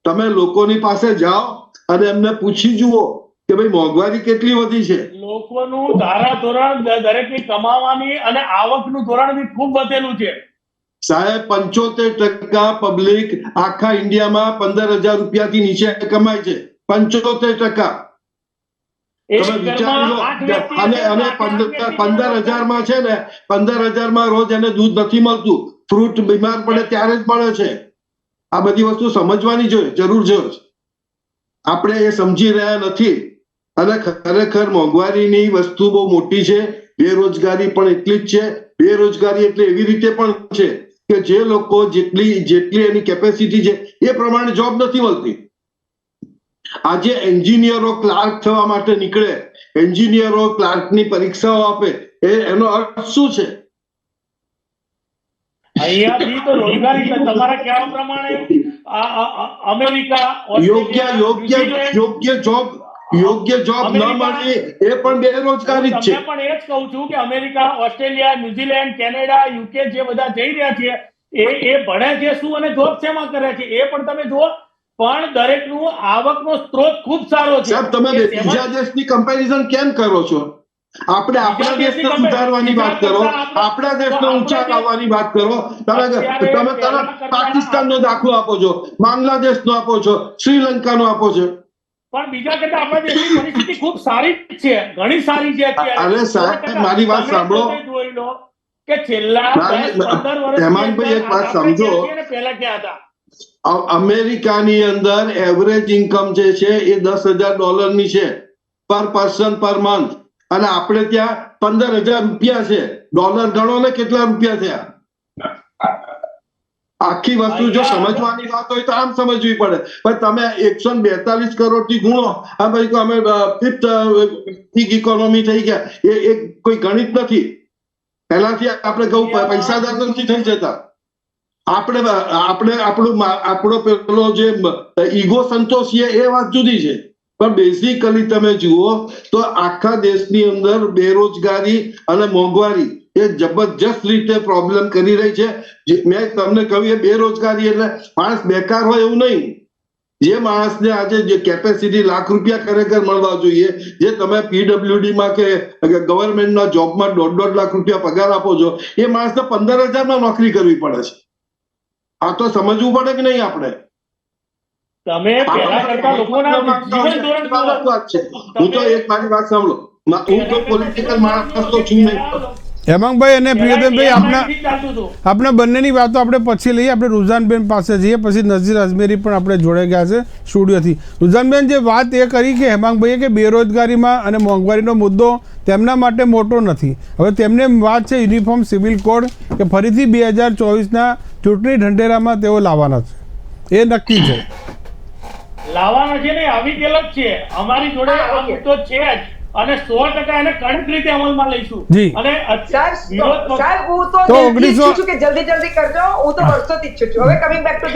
તમે લોકોની પાસે જાઓ અને એમને પૂછી જુઓ કે ભાઈ મોંઘવારી કેટલી વધી છે. લોકોનું ધારાધોરણ, દરેકની કમાવાની અને આવકનું ધોરણ બી ખૂબ વધેલું છે. સાહેબ 75% પબ્લિક આખા ઇન્ડિયામાં 15,000 રૂપિયાથી નીચે કમાય છે. 75%. તમે વિચારી લો. અને 15,000માં છે ને, 15,000માં રોજ એને દૂધ નથી મળતું. ફ્રૂટ બીમાર પડે ત્યારે જ મળે છે. આ બધી વસ્તુ સમજવાની જરૂર છે. આપણે એ સમજી રહ્યા નથી. અને ખરેખર મોંઘવારીની વસ્તુ બહુ મોટી છે. બેરોજગારી પણ એટલી જ છે. બેરોજગારી એટલે એવી રીતે પણ છે કે જે લોકો જેટલી એની કેપેસિટી છે એ પ્રમાણે જોબ નથી મળતી. આજે એન્જિનિયરો ક્લાર્ક થવા માટે નીકળે, એન્જિનિયરો ક્લાર્કની પરીક્ષાઓ આપે, એનો અર્થ શું છે? અહીંયાથી તો રોજગારી તમારા કહેવા પ્રમાણે અમેરિકા, યોગ્ય જોબ ન મળે એ પણ બેરોજગારી જ છે. તમને પણ એ જ કહું છું કે America, Australia, New Zealand, Canada, UK જે બધા જઈ રહ્યા છે એ ભણે છે શું અને જોબ શેમાં કરે છે એ પણ તમે જુઓ. પણ દરેકનું આવકનો સ્ત્રોત ખૂબ સારો છે. સાહેબ, તમે બીજા દેશની કમ્પેરિઝન કેમ કરો છો? આપણે આપણા દેશને સુધારવાની વાત કરો, આપણા દેશને ઊંચા લાવવાની વાત કરો. તમે પાકિસ્તાનનો દાખલો આપો છો, બાંગ્લાદેશનો આપો છો, શ્રીલંકાનો આપો છો. પણ બીજા કરતા આપણા દેશની પરિસ્થિતિ ખૂબ સારી છે, ઘણી સારી છે અત્યારે. અરે સાહેબ, મારી વાત સાંભળો. જોઈ લો કે છેલ્લા 10-15 વર્ષ હેમાંગભાઈ એક વાત સમજો. પહેલા ક્યાં હતા? અમેરિકાની અંદર એવરેજ ઇન્કમ જે છે એ $10,000 છે પર પર્સન પર મંથ. અને આપણે ત્યાં 15,000 રૂપિયા છે. ડોલર ગણો ને કેટલા રૂપિયા થયા. આખી વસ્તુ જો સમજવાની વાત હોય તો આમ સમજવી પડે. પણ તમે 142 કરોડથી ગુણો, આ ભાઈ તો અમે ફિફ્થ ઇકોનોમી થઈ ગયા, એ કોઈ ગણિત નથી. પહેલાથી આપણે કહું પૈસાદાર નથી થઈ જતા. આપણો પેલો જે ઈગો સંતોષીએ એ વાત જુદી છે. પણ બેઝિકલી તમે જુઓ તો આખા દેશની અંદર બેરોજગારી અને મોંઘવારી એ જબરજસ્ત રીતે પ્રોબ્લેમ કરી રહી છે. મેં તમને કહ્યું એ બેરોજગારી એટલે માણસ બેકાર હોય એવું નહીં. જે માણસને આજે જે કેપેસિટી લાખ રૂપિયા ખરેખર મળવા જોઈએ, જે તમે પીડબ્લ્યુડીમાં કે ગવર્મેન્ટના જોબમાં 1.5 લાખ રૂપિયા પગાર આપો છો, એ માણસને 15,000માં નોકરી કરવી પડે છે. આ તો સમજવું પડે કે નહીં આપણે? તમે પહેલા કરતા લોકોના જીવન ધોરણ વાત છે. હું તો એક મારી વાત સાંભળો, હું તો પોલિટિકલ માણસ તો છું નહીં. હેમાંગભાઈ અને પ્રિયતમભાઈ આપના એમાં ચાલતું હતું. આપણા બંનેની વાતો આપણે પછી લઈએ. આપણે રુઝાનબેન પાસે જઈએ, પછી નઝીર અજમેરી પણ આપણે જોડાઈ ગયા છે સ્ટુડિયોથી. રુઝાનબેન, જે વાત એ કરી કે હેમાંગભાઈએ કે બેરોજગારીમાં અને મોંઘવારીનો મુદ્દો તેમના માટે મોટો નથી. હવે તેમને વાત છે યુનિફોર્મ સિવિલ કોડ કે ફરીથી 2024ના ચૂંટણી ઢંઢેરામાં તેઓ લાવવાના છે, એ નક્કી છે. લાવવાના છે ને, આવી ગયેલ જ છે અમારી જોડે. આ મુદ્દો છે જ અને 100% એને કડક રીતે અમલમાં લઈશું. જી. અને સાહેબ હું તો તો દિલથી 1900 ઈચ્છું છું કે જલ્દી કરજો. હું તો વર્ષોથી ઈચ્છું છું. હવે coming back to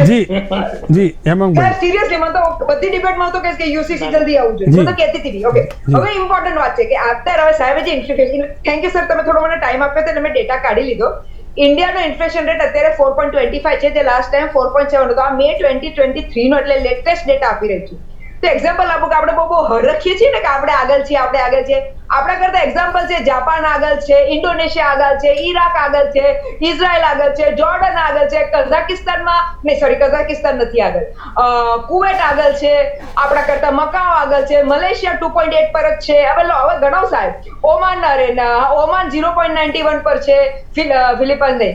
ji Hemangbhai, seriously મને તો બધી ડિબેટમાં તો કહીશ કે યુસીસી જલ્દી આવવું જોઈએ. જી. હું તો કહેતી હતી. ઓકે, હવે ઇમ્પોર્ટન્ટ વાત છે કે અત્યારે હવે સાહેબે જે ઇન્ફ્લેશન, થેન્ક યુ સર, તમે થોડો મને ટાઈમ આપ્યો તો મેં ડેટા કાઢી લીધો. ઇન્ડિયાનો ઇન્ફ્લેશન રેટ અત્યારે 4.25 છે, જે લાસ્ટ ટાઈમ 4.7 હતો. આ મે 2023 નો એટલે લેટેસ્ટ ડેટા આપી રહી છું. તો એક્ઝામ્પલ આપું કે આપણે બહુ હરખીએ છીએ ને કે આપણે આગળ છીએ. આપણા કરતા એક્ઝામ્પલ છે જાપાન આગળ છે, ઇન્ડોનેશિયા આગળ છે, ઈરાક આગળ છે, ઇઝરાયલ આગળ છે, જોર્ડન આગળ છે, કઝાકિસ્તાન નથી આગળ, કુવેટ આગળ છે, આપણા કરતા મકાઉ આગળ છે, મલેશિયા 2.8 પર જ છે. હવે ગણાવ સાહેબ, ઓમાન 0.91 પર છે, ફિલિપાઇન્સ નહીં,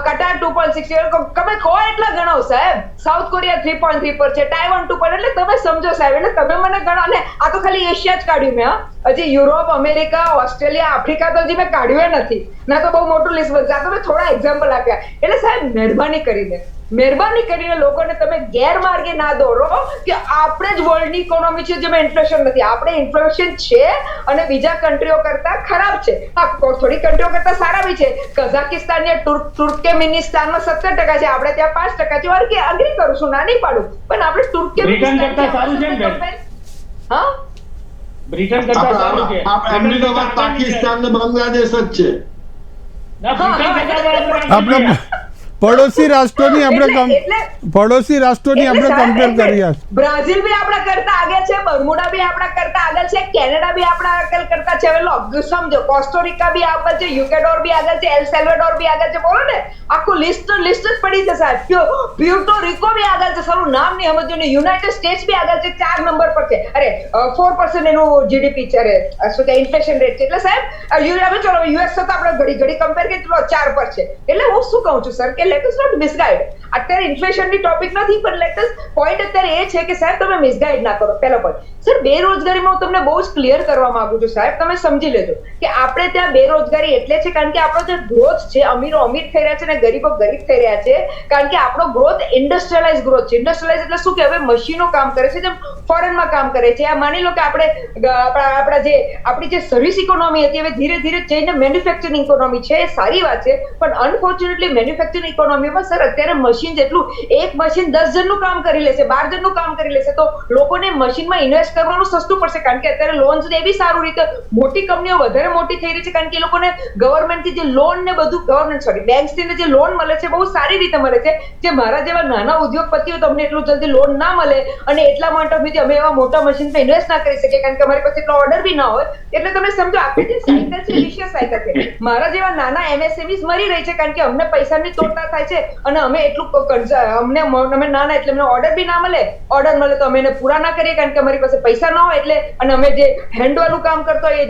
કટાર 2.6, તમે કહો એટલા ગણાવ સાહેબ. સાઉથ કોરિયા 3.3 પર છે, તાઇવાન 2 પર. એટલે તમે સમજો સાહેબ, એટલે તમે મને ગણો. અને આ તો ખાલી એશિયા જ કાઢ્યું મેં. હજી યુરોપ, અમેરિકા, ઓસ્ટ્રેલિયા, આફ્રિકા તો હજી મેં કાઢ્યું નથી. ના તો બહુ મોટું લિસ્ટ બનશે. આ તો મેં થોડા એક્ઝામ્પલ આપ્યા. એટલે સાહેબ મહેરબાની કરીને લોકોને તમે ગેરમાર્ગે ના દોરો કે આપણે જ વર્લ્ડની ઇકોનોમી છે જેમાં ઇન્ફ્લેશન નથી. આપણે ઇન્ફ્લેશન છે અને બીજા કન્ટ્રીઓ કરતા ખરાબ છે. હા, થોડી કન્ટ્રીઓ કરતા સારા બી છે. કઝાકિસ્તાન ને તુર્કમેનિસ્તાનમાં 17% છે, આપણે ત્યાં 5% છે. અગ્રી કરું છું, ના નહીં પાડું, પણ આપણે બ્રિટન કરતા સારું છે ને બેન? હા, બ્રિટન કરતા સારું છે. અમદાવાદ પાકિસ્તાન ને બાંગ્લાદેશ જ છે. ના, બ્રિટન કરતા આપણે પડોશી રાષ્ટ્રોની આપણે કમ્પેર કરીએ. બ્રાઝિલ બી આપણા કરતા આગળ છે, બર્મુડા બી આપણા કરતા આગળ છે, કેનેડા બી આપણા આગળ કરતા છે. હવે સમજો, કોસ્ટોરિકા બી આગળ છે, યુકેડોર બી આગળ છે, એલ સેલ્વાડોર બી આગળ છે. બોલો ને, આખું લિસ્ટ જ પડી છે સાહેબ. પ્યુર્ટો રિકો બી આગળ છે, સારું નામ નહીં સમજ્યું ને. યુનાઇટેડ સ્ટેટ્સ બી આગળ છે, 4 નંબર પર છે. અરે 4% એનું જીડીપી છે, અરે શું કે ઇન્ફ્લેશન રેટ છે. એટલે સાહેબ ચલો યુએસ સાથે આપણે ઘડી કમ્પેર કરીએ તો 4 પર છે. એટલે હું શું કહું છું સર, કે લેટ અસ નોટ મિસગાઈડ. અત્યારે ઇન્ફ્લેશનની ટોપિક નથી, પણ લેટ અસ પોઈન્ટ અત્યારે એ છે કે સાહેબ તમે મિસગાઈડ ના કરો. પહેલો પોઈન્ટ સર, બેરોજગારીમાં હું તમને બહુ જ ક્લિયર કરવા માંગુ છું સાહેબ. તમે સમજી લેજો કે આપણે ત્યાં બેરોજગારી એટલે છે કારણ કે આપણો જે ગ્રોથ છે, અમીરો અમીર થઈ રહ્યા છે અને ગરીબો ગરીબ થઈ રહ્યા છે. કારણ કે આપણો ગ્રોથ ઇન્ડસ્ટ્રીયલાઇઝ ગ્રોથ છે. ઇન્ડસ્ટ્રીયલાઇઝ એટલે શું કે હવે મશીનો કામ કરે છે, જેમ ફોરેનમાં કામ કરે છે. આ માની લો કે આપણી જે સર્વિસ ઇકોનોમી હતી, હવે ધીરે ધીરે જઈને મેન્યુફેક્ચરિંગ ઇકોનોમી છે. એ સારી વાત છે, પણ અનફોર્ચ્યુનેટલી મેન્યુફેક્ચરિંગ ઇકોનોમીમાં સર અત્યારે મશીન જેટલું, એક મશીન 10 જણનું કામ કરી લેશે, 12 જણનું કામ કરી લેશે. તો લોકોને મશીનમાં ઇન્વેસ્ટ કરવાનું સસ્તું પડશે, કારણ કે અત્યારે લોન્સ ને બી સારું રીતે મોટી કંપનીઓ વધારે મોટી થઈ રહી છે, કારણ કે એ લોકોને ગવર્મેન્ટથી જે લોન ને બધું બેંક્સથી જે લોન મળે છે બહુ સારી રીતે મળે છે. જે મારા જેવા નાના ઉદ્યોગપતિઓ તમને એટલું જલ્દી લોન ના મળે, અને એટલા માટે અમે એવા મોટા મશીનમાં ઇન્વેસ્ટ ના કરી શકીએ, કારણ કે અમારી પાસે એટલો ઓર્ડર બી ના હોય. એટલે તમે સમજો, આખી જે સાયકલ છે, વિશિયસ સાયકલ છે. મારા જેવા નાના એમએસએમઈસ મરી રહી છે, કારણ કે અમને પૈસાની તોડતા થાય છે, અને અમે એટલું અમે નાના એટલે અમને ઓર્ડર બી ના મળે. ઓર્ડર મળે તો અમે એને પૂરા ના કરીએ, કારણ કે અમારી પાસે પૈસા ના હોય. એટલે અને અમે જે હેન્ડવાળું કામ કરતા હોય,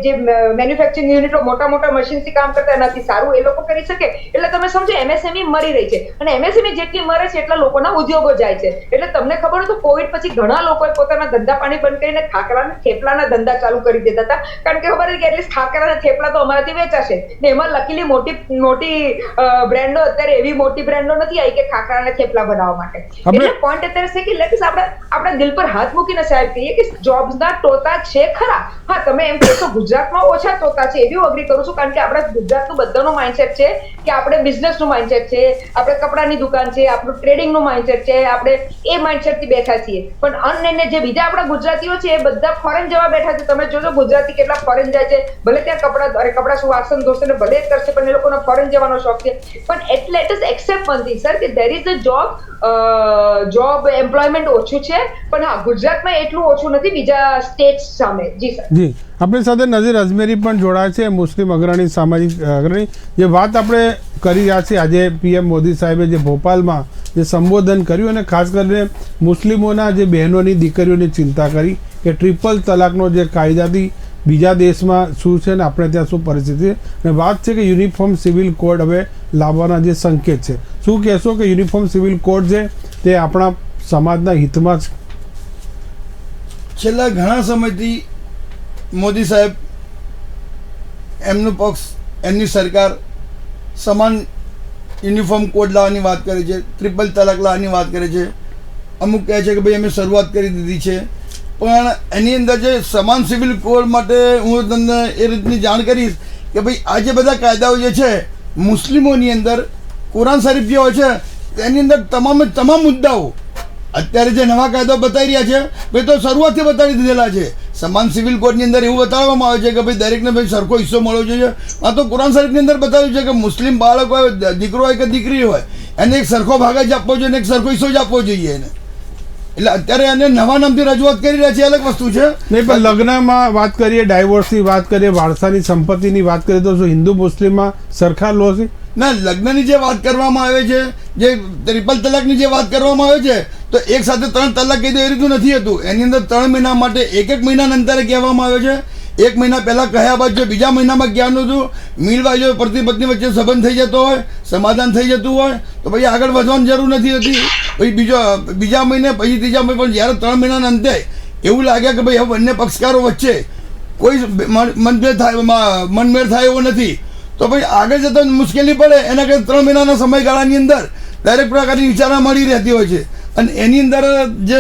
જે મેન્યુફેક્ચરિંગ યુનિટો મોટા મશીનથી કામ કરતા, એનાથી સારું એ લોકો કરી શકે. એટલે તમે સમજો, એમએસએમઈ મરી રહી છે, અને એમએસએમઈ જેટલી મરે છે એટલા લોકોના ઉદ્યોગો જાય છે. એટલે તમને ખબર હોય તો કોવિડ પછી ઘણા લોકોએ પોતાના ધંધા પાણી બંધ કરીને ખાખરાના થેપલાના ધંધા ચાલુ કરી દીધા હતા, કારણ કે ખબર હતી કે એટલીસ્ટ ખાખરાના થેપલા તો અમારાથી વેચાશે ને. એમાં લકીલી મોટી બ્રેન્ડો, અત્યારે એવી મોટી બ્રેન્ડો નથી આવી કે ખાખરાના થેપલા બનાવવા માટે. એટલે પોઈન્ટ અત્યારે છે કે લેટ્સ આપણા દિલ પર હાથ મૂકીને સાહેબ કહીએ કે જોબ્સના તોતા છે ખરા. હા, તમે એમ કહેશો ગુજરાતમાં ઓછા તોતા છે, એ બી અગ્રી કરું છું, કારણ કે આપણા ગુજરાતનું બધાનું માઇન્ડસેટ છે કે આપણે બિઝનેસનું માઇન્ડસેટ છે, આપણે કપડાની દુકાન છે, આપણું ટ્રેડિંગનું માઇન્ડસેટ છે, આપણે એ માઇન્ડસેટથી બેઠા છીએ. પણ અન્ય જે બીજા આપણા ગુજરાતીઓ છે એ બધા ફોરેન જવા બેઠા છે. તમે જોજો ગુજરાતી કેટલા ફોરેન જાય છે, ભલે ત્યાં કપડા શું વાસણ ધોશે ને ભલે જ કરશે, પણ એ લોકોનો ફોરેન જવાનો શોખ છે. પણ એટલે it is except one thing sir, કે there is a job employment ઓછું છે, પણ હા ગુજરાતમાં એટલું ઓછું નથી બીજા સ્ટેટ સામે. જી સર. જી, આપણી સાથે નઝીર અજમેરી પણ જોડાય છે, મુસ્લિમ અગ્રણી, સામાજિક અગ્રણી. જે વાત આપણે કરી રહ્યા છીએ આજે, પીએમ મોદી સાહેબે જે ભોપાલમાં જે સંબોધન કર્યું, અને ખાસ કરીને મુસ્લિમોના જે બહેનોની દીકરીઓની ચિંતા કરી કે ટ્રિપલ તલાકનો જે કાયદાથી બીજા દેશમાં શું છે ને આપણે ત્યાં શું પરિસ્થિતિ છે. અને વાત છે કે યુનિફોર્મ સિવિલ કોડ હવે લાવવાના જે સંકેત છે, શું કહેશો કે યુનિફોર્મ સિવિલ કોડ છે તે આપણા સમાજના હિતમાં જ? છેલ્લા ઘણા સમયથી મોદી સાહેબ, એમનો પક્ષ, એમની સરકાર સમાન યુનિફોર્મ કોડ લાવવાની વાત કરે છે, ટ્રિપલ તલાક લાવવાની વાત કરે છે. અમુક કહે છે કે ભાઈ અમે શરૂઆત કરી દીધી છે, પણ એની અંદર જે સમાન સિવિલ કોડ માટે હું તમને એ રીતની જાણ કરીશ કે ભાઈ આ જે બધા કાયદાઓ જે છે મુસ્લિમોની અંદર કુરાન શરીફ જે હોય છે તેની અંદર તમામ મુદ્દાઓ અત્યારે જે નવા કાયદાઓ બતાવી રહ્યા છે ભાઈ તો શરૂઆતથી બતાવી દીધેલા છે. સમાન સિવિલ કોડની અંદર એવું બતાવવામાં આવે છે કે ભાઈ દરેકને ભાઈ સરખો હિસ્સો મળવો જોઈએ. આ તો કુરાન શરીફની અંદર બતાવ્યું છે કે મુસ્લિમ બાળક હોય, દીકરો હોય કે દીકરી હોય, એને એક સરખો ભાગ જ આપવો જોઈએ, એક સરખો હિસ્સો જ આપવો જોઈએ એને. એટલે અત્યારે એને નવા નામથી રજૂઆત કરી રહ્યા છે, અલગ વસ્તુ છે. નહીં, પણ લગ્નમાં વાત કરીએ, ડાયવોર્સની વાત કરીએ, વારસાની સંપત્તિની વાત કરીએ તો શું હિન્દુ મુસ્લિમમાં સરખા લો છે? ના, લગ્નની જે વાત કરવામાં આવે છે, જે ટ્રિપલ તલાકની જે વાત કરવામાં આવે છે, તો એક સાથે 3 તલાક કહી દે એ રીતનું નથી હતું. એની અંદર 3 મહિના માટે એક મહિનાના અંતરે કહેવામાં આવે છે. 1 મહિના પહેલા કહ્યા બાદ જો બીજા મહિનામાં કહેવાનું હતું, મીલવાય જો પતિ પત્ની વચ્ચે સંબંધ થઈ જતો હોય, સમાધાન થઈ જતું હોય તો પછી આગળ વધવાની જરૂર નથી હોતી. પછી બીજા મહિને, પછી ત્રીજા મહિને, પણ જ્યારે 3 મહિનાના અંતે એવું લાગે કે ભાઈ હવે બંને પક્ષકારો વચ્ચે કોઈ મનમેળ થાય એવો નથી, તો ભાઈ આગળ જતા મુશ્કેલી પડે. એના કરતાં 3 મહિનાના સમયગાળાની અંદર દરેક પ્રકારની વિચારણા મળી રહેતી હોય છે. અને એની અંદર જે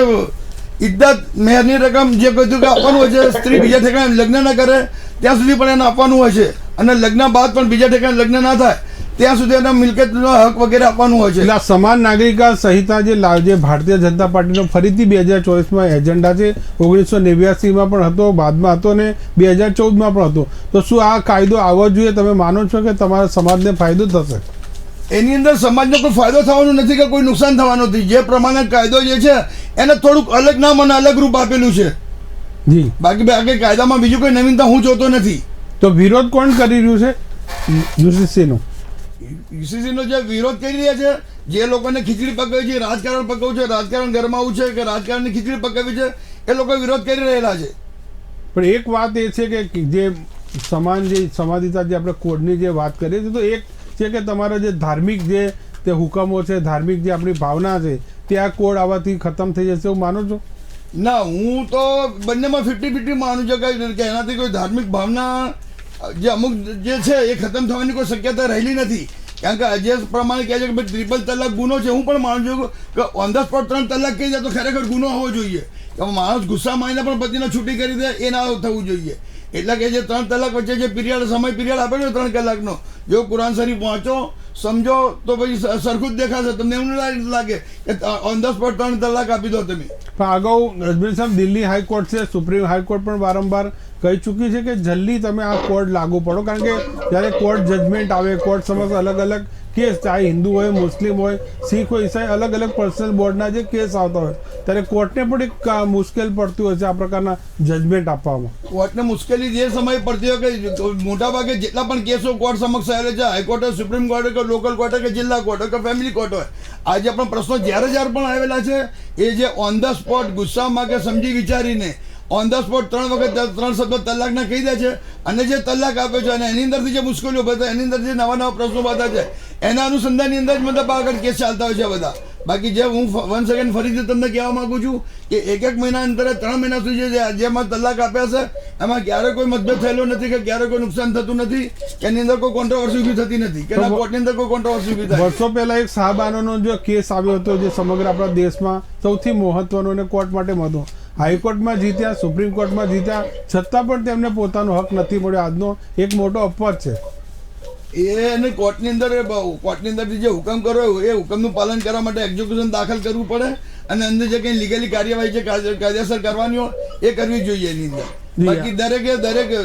ઇદ્દત મેહરની રકમ જે બધું કે આપવાનું હોય છે, સ્ત્રી બીજા ઠેકાણે લગ્ન ન કરે ત્યાં સુધી પણ એને આપવાનું હોય છે. અને લગ્ન બાદ પણ બીજા ઠેકાણે લગ્ન ના થાય ત્યાં સુધી એના મિલકતનો હક વગેરે આપવાનું હોય છે. એટલે આ સમાન નાગરિકતા સંહિતા જે ભારતીય જનતા પાર્ટીનો ફરીથી 2024માં એજન્ડા છે, 1989માં પણ હતો, બાદમાં હતો ને 2014માં પણ હતો, તો શું આ કાયદો આવવો જોઈએ? તમે માનો છો કે તમારા સમાજને ફાયદો થશે? એની અંદર સમાજનો કોઈ ફાયદો થવાનો નથી કે કોઈ નુકસાન થવાનું નથી. જે પ્રમાણે કાયદો જે છે એને થોડુંક અલગ નામ અને અલગ રૂપ આપેલું છે. જી, બાકી કાયદામાં બીજું કોઈ નવીનતા હું જોતો નથી. તો વિરોધ કોણ કરી રહ્યું છે? યુસીસીનો જે વિરોધ કરી રહ્યા છે, જે લોકોને ખીચડી પકાવી છે, રાજકારણ પકાવવું છે, રાજકારણ ગરમાવું છે કે રાજકારણની ખીચડી પકાવી છે, એ લોકો વિરોધ કરી રહેલા છે. પણ એક વાત એ છે કે જે સમાધિતા જે આપણે કોડની જે વાત કરીએ છીએ, તો એક છે કે તમારા જે ધાર્મિક જે તે હુકમો છે, ધાર્મિક જે આપણી ભાવના છે, તે આ કોડ આવવાથી ખતમ થઈ જશે એવું માનો છો? ના, હું તો બંનેમાં 50-50 માનું છું કે એનાથી કોઈ ધાર્મિક ભાવના જે અમુક જે છે એ ખતમ થવાની કોઈ શક્યતા રહેલી નથી. કારણ કે જે પ્રમાણે કહે છે કે ભાઈ ટ્રિપલ તલાક ગુનો છે, હું પણ માનું છું કે ઓન ધ સ્પોટ 3 તલાક કહી જાય તો ખરેખર ગુનો હોવો જોઈએ. કે માણસ ગુસ્સામાં આવીને પણ પતિને છૂટી કરી દે એ ના થવું જોઈએ. એટલે કે જે 3 તલાક વચ્ચે જે સમય પીરિયડ આપેલો 3 કલાકનો, જો કુરાન શરીફ વાંચો, સમજો તો પછી સરખું જ દેખાશે. તમને એવું લાગે કે ઓન ધ સ્પોટ 3 તલાક આપી દો તમે. પણ અગાઉ રજબીર સાહેબ, દિલ્હી હાઈકોર્ટ છે, સુપ્રીમ હાઈકોર્ટ પણ વારંવાર કહી ચૂકી છે કે જલ્દી તમે આ કોડ લાગુ પડો, કારણ કે જ્યારે કોર્ટ જજમેન્ટ આવે, કોર્ટ સમક્ષ અલગ અલગ કેસ, ચાહે હિન્દુ હોય, મુસ્લિમ હોય, શીખ હોય, ઈસાઈ, અલગ અલગ પર્સનલ બોર્ડના જે કેસ આવતા હોય ત્યારે કોર્ટને પણ એક મુશ્કેલ પડતી હોય છે આ પ્રકારના જજમેન્ટ આપવામાં. કોર્ટને મુશ્કેલી જે સમયે પડતી હોય કે મોટાભાગે જેટલા પણ કેસો કોર્ટ સમક્ષ આવેલા છે, હાઈકોર્ટ હોય, સુપ્રીમ કોર્ટ હોય, કે લોકલ કોર્ટ હોય, કે જિલ્લા કોર્ટ હોય, કે ફેમિલી કોર્ટ હોય, આજે પણ પ્રશ્નો જ્યારે પણ આવેલા છે એ જે ઓન ધ સ્પોટ ગુસ્સામાં કે સમજી વિચારીને ઓન ધ સ્પોટ 3 વખત 3 શબ્દ તલાકના કહી દે છે. અને જે તલાક આપે છે અને એની અંદરથી જે મુશ્કેલીઓ બધા, એની અંદર જે નવા પ્રશ્નો બધા છે એના અનુસંધાનની અંદર જ મતલબ આગળ કેસ ચાલતા હોય છે બધા. બાકી જે હું વન સેકન્ડ ફરીથી તમને કહેવા માંગુ છું કે 1 મહિના અંતરે 3 મહિના સુધી જેમાં તલાક આપ્યા છે એમાં ક્યારે કોઈ મતભેદ થયેલો નથી, કે ક્યારે કોઈ નુકસાન થતું નથી, કે એની અંદર કોઈ કોન્ટ્રોવર્સી ઊભી થતી નથી, કે કોર્ટની અંદર કોઈ કોન્ટ્રોવર્સી ઊભી થાય. વર્ષો પહેલા એક શાહબાનોનો જો કેસ આવ્યો હતો જે સમગ્ર આપણા દેશમાં સૌથી મહત્વનો અને કોર્ટ માટે મહત્વ, હાઈકોર્ટમાં જીત્યા, સુપ્રીમ કોર્ટમાં જીત્યા, છતાં પણ તેમને પોતાનો હક નથી મળ્યો. આજનો એક મોટો અપવાદ છે. એને કોર્ટની અંદરથી જે હુકમ કર્યો એ હુકમનું પાલન કરવા માટે એક્ઝિક્યુશન દાખલ કરવું પડે અને અંદર જે કંઈ લીગલી કાર્યવાહી છે કાયદેસર કરવાની હોય એ કરવી જોઈએ એની અંદર. બાકી દરેક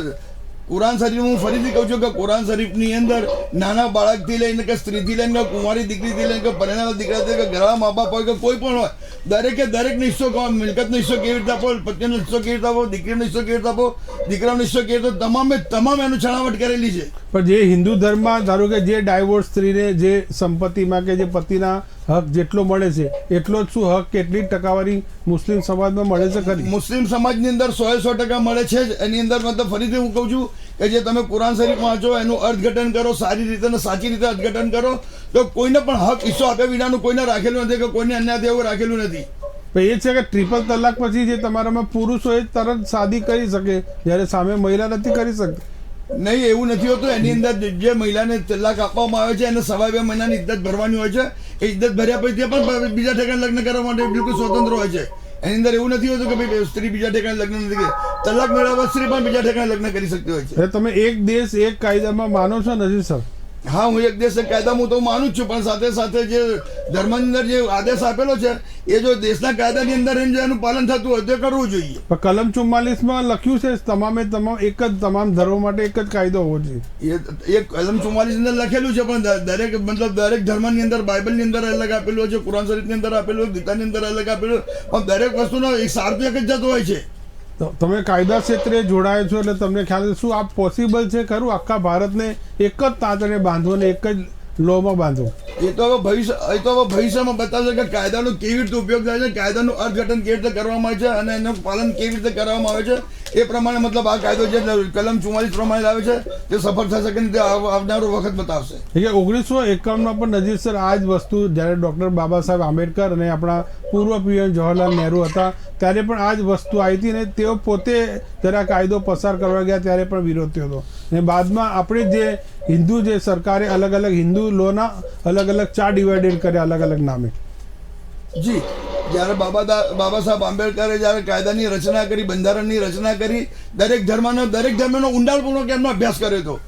કુરાન શરીફ, હું ફરીથી કહું છું કે કુરાન શરીફની અંદર નાના બાળકથી લઈને કે સ્ત્રીથી લઈને કે કુંવારી દીકરીથી લઈને કે પરણેલા દીકરાથી કે ઘરના મા બાપ હોય કે કોઈ પણ હોય, દરેકનો હિસ્સો, મિલકતનો હિસ્સો કેવી રીતે આપો, પત્નીનો હિસ્સો કેવી રીતે આપો, દીકરીનો હિસ્સો કેવી રીતે આપો, દીકરાનો હિસ્સો કેવી રીતે, તમામ એનું છણાવટ કરેલી છે. પણ જે હિન્દુ ધર્મમાં ધારો કે જે ડાયવોર્સ સ્ત્રીને જે સંપત્તિમાં કે જે પતિના હક જેટલો મળે છે એટલો જ શું હક કેટલી ટકાવારી મુસ્લિમ સમાજમાં મળે છે ખરી? મુસ્લિમ સમાજની અંદર 100% મળે છે જ. એની અંદર મતલબ ફરીથી હું કહું છું કે જે તમે કુરાન શરીફ વાંચો એનું અર્થઘટન કરો, સારી રીતે અને સાચી રીતે અર્થઘટન કરો, તો કોઈને પણ હક હિસ્સો આપ્યા વિનાનું કોઈને રાખેલું નથી કે કોઈને અન્યાયથી એવું રાખેલું નથી. પણ એ છે કે ટ્રિપલ તલાક પછી જે તમારામાં પુરુષો એ તરત શાદી કરી શકે જ્યારે સામે મહિલા નથી કરી શકતી. નહીં, એવું નથી હોતું. એની અંદર જે મહિલાને તલાક આપવામાં આવે છે એને 2.5 મહિનાની ઇદ્દત ભરવાની હોય છે. એ ઇદ્દત ભર્યા પછી તે પણ બીજા ઠેકાણે લગ્ન કરવા માટે બિલકુલ સ્વતંત્ર હોય છે. એની અંદર એવું નથી હોતું કે ભાઈ સ્ત્રી બીજા ઠેકાણે લગ્ન નથી કરી. તલાક મેળવવા સ્ત્રી પણ બીજા ઠેકાણે લગ્ન કરી શકતી હોય છે. એટલે તમે એક દેશ એક કાયદામાં માનો છો નજીર સાહેબ? હા, હું એક દેશ એક કાયદા હું તો માનું જ છું, પણ સાથે સાથે જે ધર્મની અંદર જે આદેશ આપેલો છે એ જો દેશના કાયદાની અંદર એનું પાલન થતું હોય તો કરવું જોઈએ. પણ કલમ 44માં લખ્યું છે તમામ એક જ તમામ ધર્મો માટે એક જ કાયદો હોવો જોઈએ. એ કલમ 44 અંદર લખેલું છે, પણ દરેક ધર્મની અંદર બાઇબલની અંદર અલગ આપેલું છે, કુરાન શરીફની અંદર આપેલું, ગીતાની અંદર અલગ આપેલું, પણ દરેક વસ્તુનો એક સાર તો એક જ જતો હોય છે. તો તમે કાયદા ક્ષેત્રે જોડાયો છો એટલે તમને ખ્યાલ છે શું આ પોસિબલ છે ખરું આખા ભારતને એક જ તાંતણે બાંધવો ને એક જ લોમાં બાંધવો? એ તો હવે ભવિષ્યમાં બતાવશે કે કાયદાનો કેવી રીતે ઉપયોગ થાય છે, કાયદાનું અર્થઘટન કેવી રીતે કરવામાં આવે છે અને એનું પાલન કેવી રીતે કરવામાં આવે છે. એ પ્રમાણે મતલબ આ કાયદો જે કલમ 44 પ્રમાણે લાવે છે તે સફળ થશે કે તે આવનારો વખત બતાવશે. 1951માં પણ નજીર સર આ જ વસ્તુ જ્યારે ડૉક્ટર બાબા સાહેબ આંબેડકર અને આપણા પૂર્વ પીએમ જવાહરલાલ નહેરુ હતા ત્યારે પણ આ જ વસ્તુ આવી હતી ને તેઓ પોતે જ્યારે આ કાયદો પસાર કરવા ગયા ત્યારે પણ વિરોધ થયો હતો. અને બાદમાં આપણે જે હિન્દુ જે સરકારે અલગ અલગ હિન્દુ લોના અલગ અલગ 4 ડિવાઇડેડ કર્યા અલગ અલગ નામે. જી, જ્યારે બાબા સાહેબ આંબેડકરે જ્યારે કાયદાની રચના કરી, બંધારણની રચના કરી, દરેક ધર્મનો ઊંડાણપૂર્વક એમનો અભ્યાસ કર્યો હતો.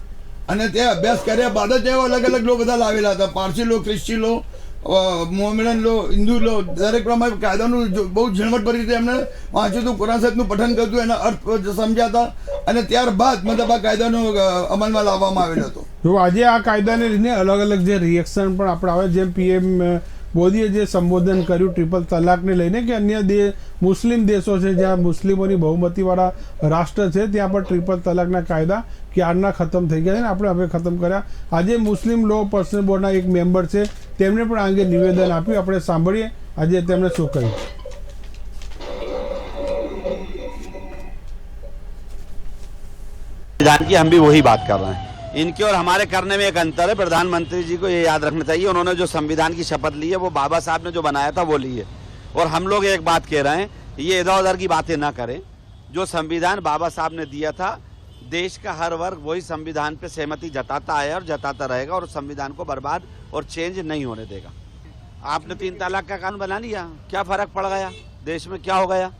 અને તે અભ્યાસ કર્યા બાદ જ તેઓ અલગ અલગ લો બધા લાવેલા હતા. પારસી લો, ખ્રિસ્તી લો, મોમેડન લો, હિન્દુ લો, દરેક પ્રમાણે કાયદાનું બહુ ઝીણવટભરી રીતે એમને વાંચ્યું હતું, કુરાન સાહેબનું પઠન કર્યું હતું, એના અર્થ સમજ્યા હતા અને ત્યારબાદ મતલબ આ કાયદાનો અમલમાં લાવવામાં આવેલો હતો. જો આજે આ કાયદાને લઈને અલગ અલગ જે રિએક્શન પણ આપણે આવે, જેમ પીએમ મોદીએ જે સંબોધન કર્યું ટ્રિપલ તલાકને લઈને કે અન્ય મુસ્લિમ દેશો છે જ્યાં મુસ્લિમોની બહુમતીવાળા રાષ્ટ્ર છે ત્યાં પણ ટ્રિપલ તલાકના કાયદા ક્યારના ખતમ થઈ ગયા છે ને આપણે હવે ખતમ કર્યા. આજે મુસ્લિમ લો પર્સનલ બોર્ડના એક મેમ્બર છે તેમણે પણ આ અંગે નિવેદન આપ્યું. આપણે સાંભળીએ આજે તેમણે શું કહ્યું. संविधान की हम भी वही बात कर रहे हैं. इनके और हमारे करने में एक अंतर है. प्रधानमंत्री जी को ये याद रखना चाहिए, उन्होंने जो संविधान की शपथ ली है वो बाबा साहब ने जो बनाया था वो ली है. और हम लोग एक बात कह रहे हैं, ये इधर उधर की बातें ना करें. जो संविधान बाबा साहब ने दिया था, देश का हर वर्ग वही संविधान पे सहमति जताता है और जताता रहेगा और संविधान को बर्बाद और चेंज नहीं होने देगा. आपने 3 तलाक का कानून बना लिया, क्या फर्क पड़ गया? देश में क्या हो गया?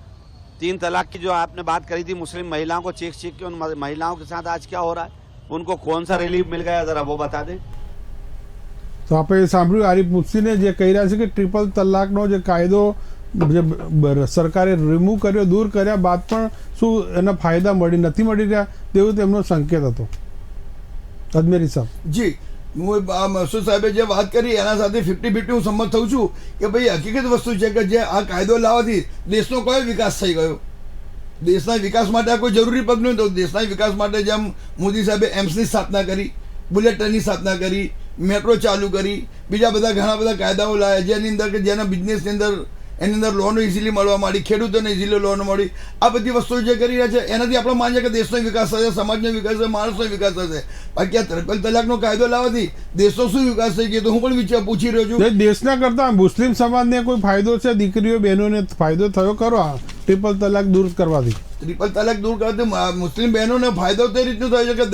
3 तलाक की जो आपने बात करी थी, मुस्लिम महिलाओं को चीख के उन महिलाओं के साथ आज क्या हो रहा है, उनको कौन सा रिलीफ मिल गया, जरा वो बता दें. તો આપણે સાંભળ્યું આરીફ મુફ્તીને જે કહી રહ્યા છે કે ટ્રિપલ તલાકનો જે કાયદો જે સરકારે રિમૂવ કર્યો, દૂર કર્યા બાદ પણ શું એના ફાયદા નથી મળી રહ્યા તેવું તેમનો સંકેત હતો. અજમેરી સાહેબ. જી, હું મસૂદ સાહેબે જે વાત કરી એના સાથે 50-50 હું સંમત થઉં છું કે ભાઈ હકીકત વસ્તુ છે કે જે આ કાયદો લાવવાથી દેશનો કયો વિકાસ થઈ ગયો? દેશના વિકાસ માટે આ કોઈ જરૂરી પગલું નહોતું. દેશના વિકાસ માટે જેમ મોદી સાહેબે એમ્સની સ્થાપના કરી, બુલેટ ટ્રેનની સ્થાપના કરી, મેટ્રો ચાલુ કરી, બીજા બધા ઘણા બધા કાયદાઓ લાવ્યા જેની અંદર કે જેના બિઝનેસની અંદર એની અંદર લોનો ઇઝીલી મળવા માંડી, ખેડૂતોને ઇઝીલી લોન મળી. આ બધી વસ્તુઓ જે કરી રહ્યા છે એનાથી આપણે માનીએ કે દેશનો વિકાસ થશે, સમાજનો વિકાસ થશે, માણસનો વિકાસ થશે. બાકી આ ટ્રિપલ તલાકનો કાયદો લાવવાથી દેશનો શું વિકાસ થઈ ગયો તો હું પણ પૂછી રહ્યો છું. દેશના કરતા મુસ્લિમ સમાજને કોઈ ફાયદો છે? દીકરીઓ બહેનોને ફાયદો થયો ખરો આ ટ્રિપલ તલાક દૂર કરવાથી? ટ્રિપલ તલાક દૂર કરવાથી મુસ્લિમ બહેનોને ફાયદો તે રીતનો થાય છે કે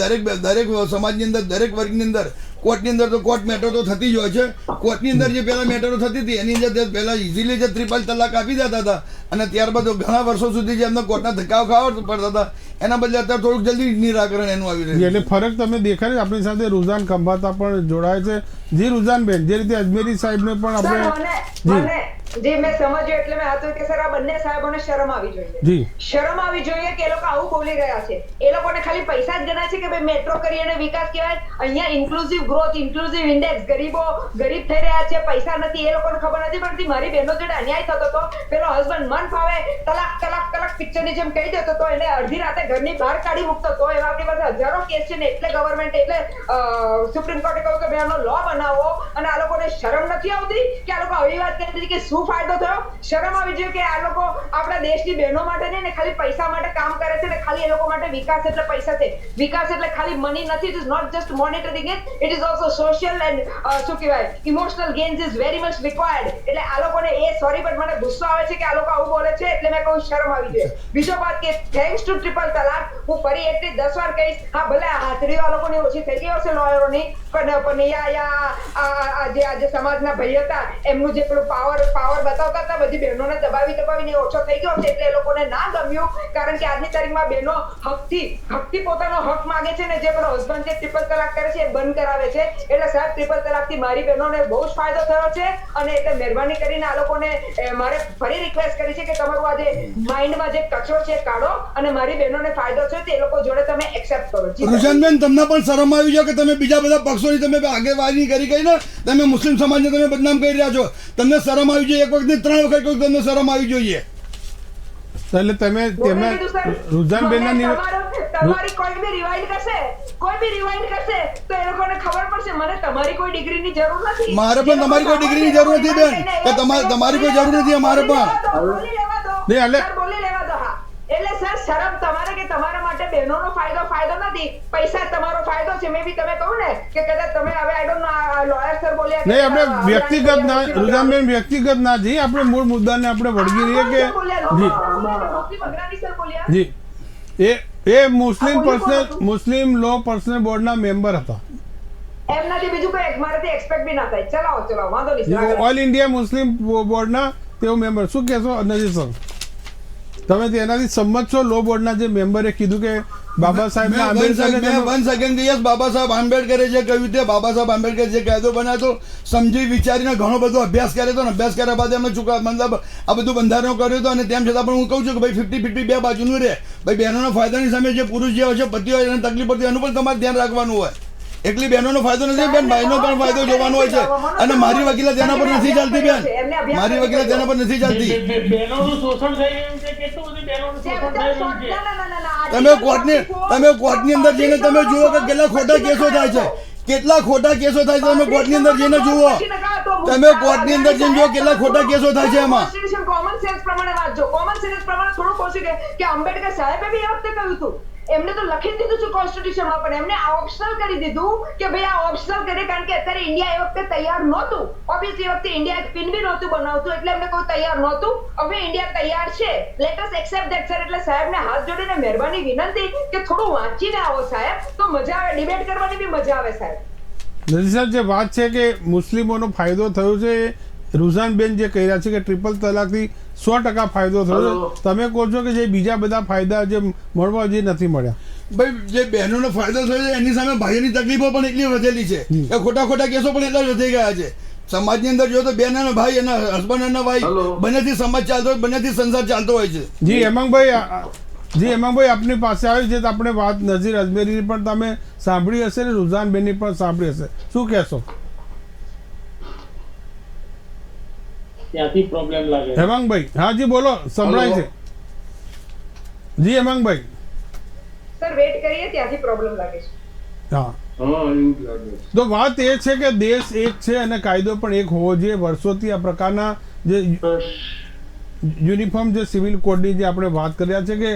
દરેક સમાજની અંદર, દરેક વર્ગની અંદર, કોર્ટની અંદર તો કોર્ટ મેટર તો થતી જ હોય છે. કોર્ટની અંદર જે પહેલા મેટરો થતી હતી એની અંદર પહેલા ઇઝીલી જે ટ્રિપલ તલાક આપી દેતા હતા અને ત્યારબાદ ઘણા વર્ષો સુધી જે એમને કોર્ટના ધક્કાઓ ખાવા પડતા હતા એના બદલે અત્યારે થોડુંક જલ્દી નિરાકરણ એનું આવી રહ્યું છે. એટલે ફરક તમે દેખાય. આપણી સાથે રુઝાન ખંભાતા પણ જોડાય છે. જી રુઝાન બેન, જે રીતે અજમેરી સાહેબને પણ આપણે જે મેં સમજ્યું એટલે મેં હતું કે સર આ બંને સાહેબોને શરમ આવી જોઈએ. જી શરમ આવી જોઈએ કે એ લોકો આવું બોલી રહ્યા છે. એ લોકોને ખાલી પૈસા જ ગણાય છે કે ભાઈ મેટ્રો કરી અને વિકાસ કહેવાય. અહીંયા ઇન્ક્લુઝિવ ગ્રોથ, ઇન્ક્લુઝિવ ઇન્ડેક્સ, ગરીબો ગરીબ થઈ રહ્યા છે, પૈસા નથી, એ લોકોને ખબર નથી પડતી. મારી બહેનો જોડે અન્યાય થતો હતો. પેલો હસબન્ડ મન ફાવે તલાક તલાક તલાક પિક્ચરની જેમ કહી દેતો હતો, એને અડધી રાતે ઘરની બહાર કાઢી મૂકતો હતો. એવા આપણી પાસે હજારો કેસ છે ને એટલે ગવર્મેન્ટ એટલે સુપ્રીમ કોર્ટે કહ્યું કે ભાઈ આનો લો બનાવો. અને આ લોકોને શરમ નથી આવતી કે આ લોકો આવી વાત કરી કે શું ફાયદો થયો? શરમ આવી જોઈએ કે આ લોકો આપણા દેશની બહેનો માટે નહીં ને ખાલી પૈસા માટે કામ કરે છે ને ખાલી એ લોકો માટે વિકાસ એટલે પૈસા છે. વિકાસ એટલે ખાલી મની નથી. It is not just monetary gain, it is also social and શું કહેવાય emotional gains is very much required. એટલે આ લોકોને એ સોરી બટ મને ગુસ્સો આવે છે કે આ લોકો આવું બોલે છે એટલે મેં કહું શરમ આવી જોઈએ. બીજો વાત કે થેન્ક્સ ટુ ટ્રિપલ તલાક હું ફરી એટલી 10 વાર કહીશ. હા ભલે હાથડીઓ આ લોકોની ઓછી થઈ ગઈ હશે લોયરોની, પણ જે સમાજના ભાઈ હતા એમનું જે પેલું પાવર બતાવતા હતા બધી બહેનોને દબાવીને ઓછો થઈ ગયો છે એટલે એ લોકોને ના ગમ્યું. કારણ કે આજની તારીખમાં બહેનો હકથી પોતાનો હક માંગે છે ને જે પેલો હસબન્ડ જે ટ્રિપલ તલાક કરે છે એ બંધ કરાવે છે. એટલે સાહેબ ટ્રિપલ તલાકથી મારી બહેનોને બહુ જ ફાયદો થયો છે અને એટલે મહેરબાની કરીને આ લોકોને મારે ફરી રિક્વેસ્ટ કરી છે કે તમારું આ જે માઇન્ડમાં જે કચરો છે કાઢો અને મારી બહેનોને ફાયદો છે તે લોકો જોડે તમે એક્સેપ્ટ કરો. રુઝાનબેન, તમને પણ શરમ આવી જાય કે તમે બીજા બધા પક્ષોની તમે આગેવાની કરી ને તમે મુસ્લિમ સમાજને તમે બદનામ કરી રહ્યા છો. તમને શરમ આવી જોઈએ. એક વખત ને 3 વખત કહ્યું તમને શરમ આવી જોઈએ. એટલે તમે રુઝાનબેનના તમારી કોઈ બી રિવાઇન્ડ કરશે તો એ લોકોને ખબર પડશે મને તમારી કોઈ ડિગ્રીની જરૂર નથી. મારે પણ તમારી કોઈ ડિગ્રીની જરૂર નથી બેન, કે તમારી કોઈ જરૂર નથી અમારે પણ. બોલી લેવા દો. હા એટલે સર શરમ તમારે કે તમારા માટે બહેનોનો ફાયદો નથી, પૈસા તમારો ફાયદો છે. મે બી તમે કહું ને કે કદાચ તમે હવે I don't know lawyer sir બોલ્યા નહીં, આપણે વ્યક્તિગત ના રુઝાનબેન વ્યક્તિગત ના જઈએ, આપણે મૂળ મુદ્દાને આપણે વળગી રહીએ કે જી એ મુસ્લિમ લો પર્સનલ બોર્ડના મેમ્બર હતા. એમનાથી બીજું કોઈ મારાથી એક્સપેક્ટ બી ના થાય. ચલાવો વાંધો નહીં. ઓલ ઇન્ડિયા મુસ્લિમ બોર્ડના તેઓ મેમ્બર. શું કહેશો નજીર સર, તમે તેનાથી સંમત છો? લો બોર્ડના જે મેમ્બરે કીધું કે બાબા સાહેબ બાબા સાહેબ આંબેડકરે જે કહ્યું તે બાબા સાહેબ આંબેડકર જે કાયદો બનાવ્યો હતો સમજી વિચારીને ઘણો બધો અભ્યાસ કર્યો હતો ને અભ્યાસ કર્યા બાદ એમને મતલબ આ બધું બંધારણ કર્યું હતું. અને તેમ છતાં પણ હું કહું છું કે ભાઈ 50-50 બે બાજુનું રહે. ભાઈ બહેનોના ફાયદાની સામે જે પુરુષ જે હોય છે પતિ હોય એને તકલીફ પડતી એનું પણ તમારે ધ્યાન રાખવાનું હોય. એકલી બહેનોનો ફાયદો નથી બેન, ભાઈનો પણ ફાયદો જોવાનો હોય છે. અને મારી વકીલાત તેના પર નથી ચાલતી બેન, મારી વકીલાત તેના પર નથી ચાલતી. બહેનોનું શોષણ થઈ રહ્યું છે. કેટલું બધું બહેનોનું શોષણ થઈ રહ્યું છે. તમે કોર્ટની અંદર જઈને તમે જુઓ કે કેટલા ખોટા કેસો થાય છે, કેટલા ખોટા કેસો થાય છે. તમે કોર્ટની અંદર જઈને જુઓ, તમે કોર્ટની અંદર જઈને જુઓ કેટલા ખોટા કેસો થાય છે. એમાં કોમન સેન્સ પ્રમાણે વાંચજો. કોમન સેન્સ પ્રમાણે થોડું કોશિશ કે અંબેડકર સાહેબે બી એ વખતે કહ્યું હતું, એમને તો લખી દીધું છે કોન્સ્ટિટ્યુશનમાં, પણ એમને આ ઓપ્શનલ કરી દીધું કે ભાઈ આ ઓપ્શનલ કરે કારણ કે અત્યારે ઇન્ડિયા એ વખતે તૈયાર નહોતું. ઓબ્વિયસલી વખતે ઇન્ડિયા એક પિન બી નહોતું બનાવતું એટલે એમને કોઈ તૈયાર નહોતું. હવે ઇન્ડિયા તૈયાર છે. Let us accept that sir. એટલે સાહેબને હાથ જોડીને મહેરબાની વિનંતી કે થોડું વાંચીને આવો સાહેબ, તો મજા આવે. ડિબેટ કરવાની બી મજા આવે સાહેબ. નજીર સાહેબ, જે વાત છે કે મુસ્લિમોનો ફાયદો થયો છે, રુઝાનબેન જે કહી રહ્યા છે કે ટ્રિપલ તલાકથી 100% ફાયદો થયો, તમે કહો છો કે જે બીજા બધા ફાયદા જે મળવા જે નથી મળ્યા. ભાઈ જે બહેનોનો ફાયદો થયો છે એની સામે ભાઈઓની તકલીફો પણ એટલી વધેલી છે કે ખોટા કેસો પણ એટલા વધી ગયા છે. સમાજની અંદર જો તો બેન અને ભાઈ એના હસબન્ડ અને ભાઈ બંનેથી સમાજ ચાલતો હોય, બંનેથી સંસાર ચાલતો હોય છે. જી હેમાંગભાઈ આપની પાસે આવી છે તો આપણે વાત નજીર અજમેરીની પણ તમે સાંભળી હશે ને રુઝાનબેનની પણ સાંભળી હશે. શું કહેશો? ત્યાંથી પ્રોબ્લેમ લાગે. હેમાંગભાઈ, હા જી બોલો, સંભળાય છે. જી હેમાંગભાઈ. સર વેટ કરીએ, ત્યાંથી પ્રોબ્લેમ લાગે છે. હા તો વાત એ છે કે દેશ એક છે અને કાયદો પણ એક હોવો જોઈએ. વર્ષોથી આ પ્રકારના જે યુનિફોર્મ જે સિવિલ કોડની જે આપણે વાત કરી રહ્યા છે કે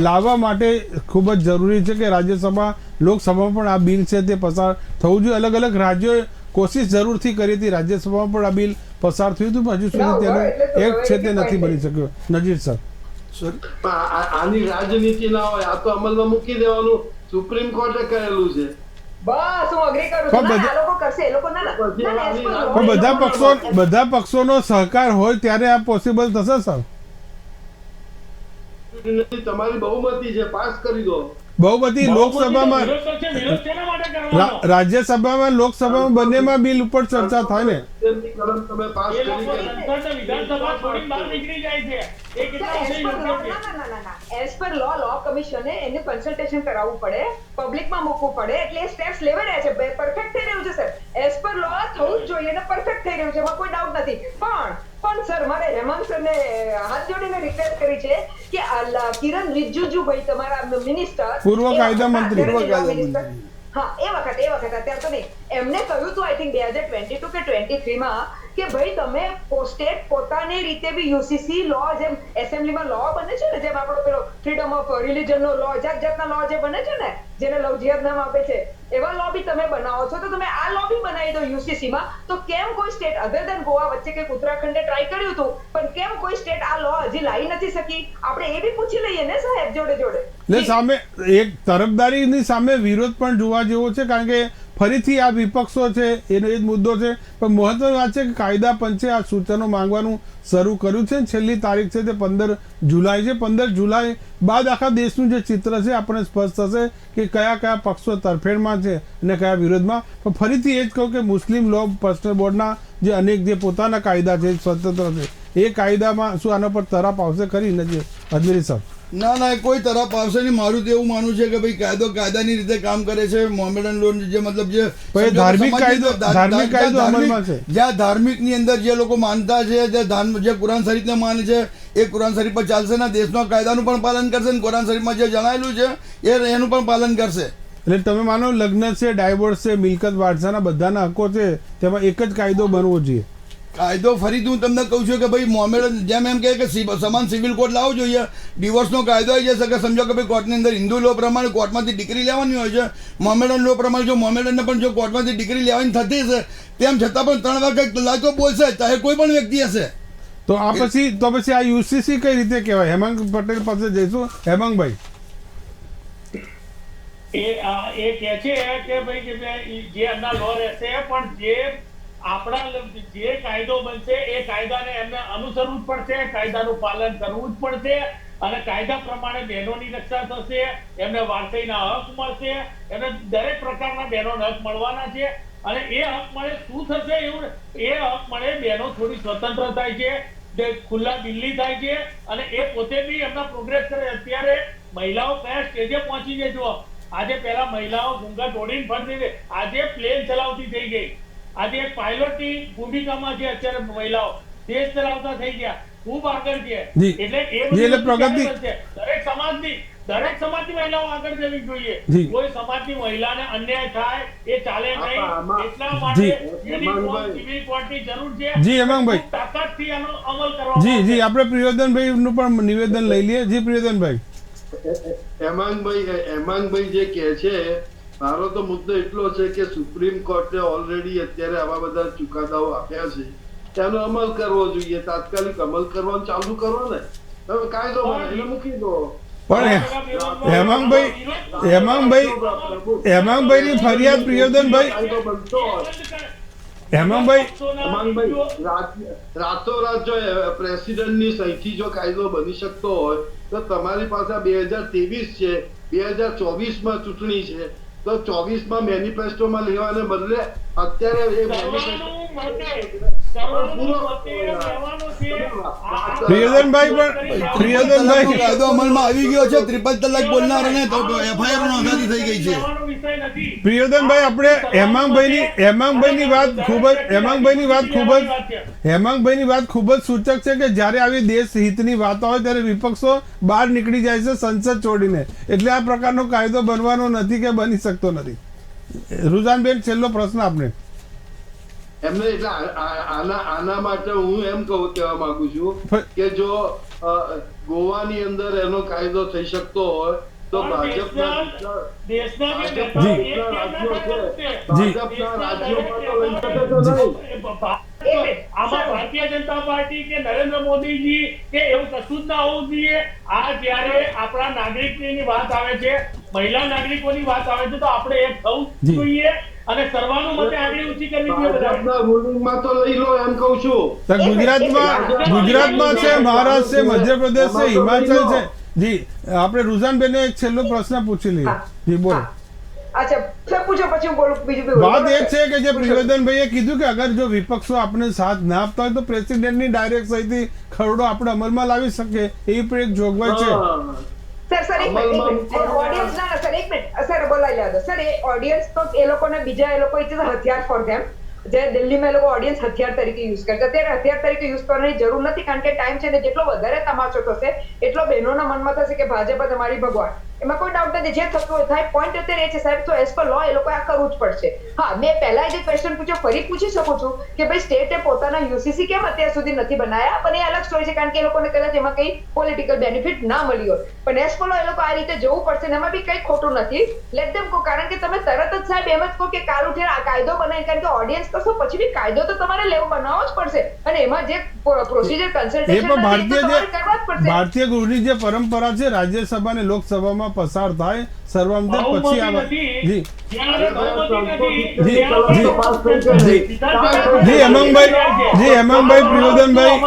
લાવવા માટે ખૂબ જ જરૂરી છે કે રાજ્યસભા લોકસભામાં પણ આ બિલ છે તે પસાર થવું જોઈએ. અલગ અલગ રાજ્યોએ કોશિશ જરૂરથી કરી હતી, રાજ્યસભામાં પણ આ બિલ પસાર થયું હતું, હજુ સુધી તેનો એક છે તે નથી બની શક્યો. નજીર સર, આની રાજનીતિ ના હોય, આ તો અમલમાં મૂકી દેવાનું સુપ્રીમ કોર્ટે કહેલું છે. બસ હું અગ્રી કરું છું. આ લોકો કરશે, એ લોકો ના પણ બધા પક્ષોનો સહકાર હોય ત્યારે આ પોસિબલ થશે સર. તમારી બહુમતી છે, પાસ કરી દો. બહુમતી લોકસભામાં વિરોધ તો છે, વિરોધ શેના માટે કરવાનો? રાજ્યસભામાં લોકસભામાં બંનેમાં બિલ ઉપર ચર્ચા થાય ને. કલમ તમે પાસ એ કરી લોકો કે સંસદ વિધાનસભા છોડીને બહાર નીકળી જાય છે. એ કેટલા એઝ વિષય પર યોગ્ય છે? એઝ પર લો કમિશને એને કન્સલ્ટેશન કરાવવું પડે, પબ્લિકમાં મૂકવું પડે, એટલે એ સ્ટેપ્સ લેવા રહ્યા છે. પરફેક્ટ થઈ રહ્યું છે સર, એઝ પર લો થવું જ જોઈએ અને પરફેક્ટ થઈ રહ્યું છે, એમાં કોઈ ડાઉટ નથી. પણ સર, મારે હેમાંગ સરને હાથ જોડીને રિક્વેસ્ટ કરી છે કે કિરણ રિજિજુ ભાઈ, તમારા મિનિસ્ટર, પૂર્વ કાયદા મંત્રી. હા, એ વખતે અત્યારે તો નહીં, એમને કહ્યું હતું આઈ થિંક 2022 કે 23 માં કે ભાઈ તમે સ્ટેટ પોતાની રીતે બી યુસીસી લો, જેમ એસેમ્બલીમાં લો બને છે ને, જેમ આપણો પેલો ફ્રીડમ ઓફ રિલીજન નો લો, જાતના લો જે બને છે ને, જેને લવ જિહાદ નામ આપે છે, એવા લો બી તમે બનાવો છો, તો તમે આ લો બી બનાવી દો યુસીસી માં. તો કેમ કોઈ સ્ટેટ અધર દેન ગોવા, વચ્ચે કંઈક ઉત્તરાખંડે ટ્રાય કર્યું હતું, પણ કેમ કોઈ સ્ટેટ આ લો હજી લાવી નથી શકી? આપણે એ બી પૂછી લઈએ ને સાહેબ, જોડે એટલે સામે એક તરફદારીની સામે વિરોધ પણ જોવા જેવો છે, કારણ કે ફરીથી આ વિપક્ષો છે એનો એ જ મુદ્દો છે. પણ મહત્વની વાત છે કે કાયદા પંચે આ સૂચનો માંગવાનું શરૂ કર્યું છે. છેલ્લી તારીખ છે તે 15 જુલાઈ છે. 15 જુલાઈ બાદ આખા દેશનું જે ચિત્ર છે આપણને સ્પષ્ટ થશે કે કયા કયા પક્ષો તરફેણમાં છે અને કયા વિરોધમાં. પણ ફરીથી એ જ કહું કે મુસ્લિમ લો પર્સનલ બોર્ડના જે અનેક જે પોતાના કાયદા છે સ્વતંત્ર છે, એ કાયદામાં શું આના પર તરાપ આવશે ખરી નથી અજમેરી સાહેબ? ના, કોઈ તરફ આવશે નહીં. મારું તો એવું માનવું છે કે ભાઈ કાયદો કાયદાની રીતે કામ કરે છે. મોમેડન લો જે મતલબ જે ધાર્મિક કાયદો અમલમાં છે, જ્યાં ધાર્મિકની અંદર જે લોકો માનતા છે, જે કુરાન શરીફને માને છે, એ કુરાન શરીફ પર ચાલશે ને, દેશના કાયદાનું પણ પાલન કરશે ને કુરાન શરીફમાં જે જણાયેલું છે એનું પણ પાલન કરશે. એટલે તમે માનો લગ્ન છે, ડાયવોર્સ છે, મિલકત વારસાના બધાના હકો છે, તેમાં એક જ કાયદો બનવો જોઈએ. કાયદો ફરીથી હું તમને કહું છું કે ભાઈ મોમેડન જેમ એમ કહે કે સમાન સિવિલ કોડ લાવવો જોઈએ, ડિવોર્સનો કાયદો આવી જશે કે સમજો કે ભાઈ કોર્ટની અંદર હિન્દુ લો પ્રમાણે કોર્ટમાંથી દીકરી લેવાની હોય છે, મોમેડન લો પ્રમાણે જો મોમેડનને પણ જો કોર્ટમાંથી દીકરી લેવાની થતી હશે, તેમ છતાં પણ 3 વાગે લાયકો બોલશે, ચાહે કોઈ પણ વ્યક્તિ હશે. તો પછી આ યુસીસી કઈ રીતે કહેવાય? હેમાંગ પટેલ પાસે જઈશું. હેમાંગભાઈ, એ કહે છે કે ભાઈ જે એમના લો રહેશે, પણ જે આપણા જે કાયદો બનશે એ કાયદાને એમને અનુસરવું જ પડશે, કાયદાનું પાલન કરવું જ પડશે, અને કાયદા પ્રમાણે બહેનોની રક્ષા થશે, એમને વારસાઈના હક મળશે, એમને દરેક પ્રકારના બહેનોને હક મળવાના છે. અને એ હક મળે શું થશે? એવું એ હક મળે, બહેનો થોડી સ્વતંત્ર થાય છે, ખુલ્લા દિલ્હી થાય છે, અને એ પોતે બી એમના પ્રોગ્રેસ કરે. અત્યારે મહિલાઓ કયા સ્ટેજે પહોંચી છે જુઓ. આજે પહેલા મહિલાઓ ઘૂંઘટ ઓઢીને ફરતી હતી, આજે પ્લેન ચલાવતી થઈ ગઈ, આજે એક પાયલોટની ભૂમિકામાં છે, અત્યારે મહિલાઓ દેશ ચલાવતા થઈ ગયા, ખૂબ આગળ છે. એટલે પ્રગતિ દરેક સમાજની મહિલાઓ આગળ જવી જોઈએ. કોઈ સમાજની મહિલાને અન્યાય થાય એ ચાલે નહીં. એટલા માટે સિવિલ કોર્ટની જરૂર છે. જી હેમાંગભાઈ, તાકાતથી આનો અમલ કરવા. જી આપણે પ્રિયોદનભાઈ નું પણ નિવેદન લઈ લઈએ. જી પ્રિયોદનભાઈ. હેમાંગભાઈ જે કહે છે, મારો તો મુદ્દો એટલો છે કે સુપ્રીમ કોર્ટે ઓલરેડી અત્યારે આવા બધા ચુકાદાઓ આપ્યા છે, તેનો અમલ કરવો જોઈએ. તાત્કાલિક અમલ કરવાનું ચાલુ કરો ને. તમે કાયદો બનાવીને મૂકી દો. પણ હેમાંગભાઈની ફરિયાદ હેમાંગભાઈ રાતોરાત જો પ્રેસિડેન્ટની સહીથી જો કાયદો બની શકતો હોય તો તમારી પાસે 2023 છે, 2024માં ચૂંટણી છે, તો 24માં મેનિફેસ્ટોમાં લેવાને બદલે અત્યારે કાયદો અમલમાં આવી ગયો છે. ટ્રિપલ તલાક બોલનારાને એફઆઈઆર નોંધાતી થઈ ગઈ છે. પ્રિયોદનભાઈ, આપણે હેમાંગભાઈની વાત ખૂબ જ સૂચક છે કે જ્યારે આવી દેશ હિતની વાતો હોય ત્યારે વિપક્ષો બહાર નીકળી જાય છે સંસદ છોડીને. એટલે આ પ્રકારનો કાયદો બનવાનો નથી કે બની શકતો નથી. રુઝાનબેન, છેલ્લો પ્રશ્ન આપને. એમને એટલે આના માટે હું એમ કહેવા માંગુ છું કે જો ગોવાની અંદર એનો કાયદો થઈ શકતો હોય તો ભાજપના આમાં ભારતીય જનતા પાર્ટી કે નરેન્દ્ર મોદીજી કે એવું કશું જ ના હોવું જોઈએ. આ જયારે આપણા નાગરિકની વાત આવે છે, મહિલા નાગરિકોની વાત આવે છે, તો આપણે એક થવું જોઈએ અને સર્વાનુમતે આગળ ઊંચી કરવી જોઈએ. રૂલિંગમાં તો લઈ લો એમ કહું છું. ગુજરાતમાં છે, મહારાષ્ટ્ર છે, મધ્યપ્રદેશ છે, હિમાચલ છે, જી આપણે રૂઝાનબેને એક છેલ્લો પ્રશ્ન પૂછી લઈએ. જી બોલો. હા. અચ્છા સર પૂછો પછી હું બોલું બીજું બી બોલું. વાત એ બરાબર? છે કે જે પૂછો. પ્રિયોદનભાઈએ કીધું કે અગર જો વિપક્ષો આપણે સાથ ના આપતા હોય તો પ્રેસિડેન્ટની ડાયરેક્ટ સહીથી ખરડો આપણે અમલમાં લાવી શકીએ એવી પણ એક જોગવાઈ છે. સર એક મિનિટ ઓડિયન્સ ના સર એક મિનિટ સર બોલાવી લેવા દો સર. એ ઓડિયન્સ તો એ લોકોને બીજા એ લોકો ઇટ ઇઝ હથિયાર ફોર ધેમ. જે દિલ્હીમાં એ લોકો ઓડિયન્સ હથિયાર તરીકે યુઝ કરતા, અત્યારે હથિયાર તરીકે યુઝ કરવાની જરૂર નથી, કારણ કે ટાઈમ છે ને જેટલો વધારે તમાશો થશે એટલો બહેનોના મનમાં થશે કે ભાજપ જ અમારી ભગવાન. એમાં કોઈ ડાઉટ નથી, જે થતું હોય થાય. પોઈન્ટ અત્યારે એ છે સાહેબ, તો એઝ પર લો એ લોકો આ કરવું જ પડશે. હા, મેં પહેલા જે ક્વેશ્ચન પૂછ્યો ફરી પૂછી શકું છું કે ભાઈ સ્ટેટે પોતાના યુસીસી કેમ અત્યાર સુધી નથી બનાયા, પણ એ અલગ સ્ટોરી છે, કારણ કે એ લોકોને કદાચ એમાં કઈ પોલિટિકલ બેનિફિટ ના મળી હોય. પણ એઝ પર લો એ લોકો આ રીતે જવું પડશે ને એમાં બી કઈ ખોટું નથી. લેટ ધેમ ગો, કારણ કે તમે તરત જ સાહેબ એમ જ કહો કે કાલ ઉઠીને આ કાયદો બનાવી, કારણ કે ઓડિયન્સ કશો પછી બી કાયદો તો તમારે બનાવવો જ પડશે, અને એમાં જે પ્રોસિજર એ કન્સલ્ટેશન પણ કરવા જ પડશે. ભારતીય ગૃહની જે પરંપરા છે રાજ્યસભા અને લોકસભામાં પસાર થાય સર્વાનુમતે પછી આવે. જી જી હેમાંગભાઈ પ્રિયોદનભાઈ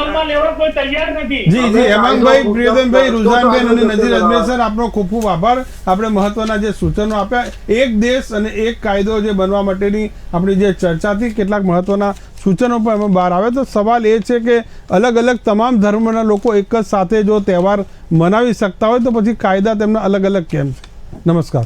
જી હેમાંગભાઈ પ્રિયોદનભાઈ રૂઝાનબેન અને નજીર અજમેર સર, આપનો ખૂબ ખૂબ આભાર. આપણે મહત્વના જે સૂચનો આપ્યા, એક દેશ અને એક કાયદો જે બનવા માટેની આપણી જે ચર્ચા હતી, કેટલાક મહત્વના સૂચનો પણ એમાં બહાર આવે. તો સવાલ એ છે કે અલગ અલગ તમામ ધર્મના લોકો એક જ સાથે જો તહેવાર મનાવી શકતા હોય તો પછી કાયદા તેમના અલગ અલગ કેમ છે? નમસ્કાર.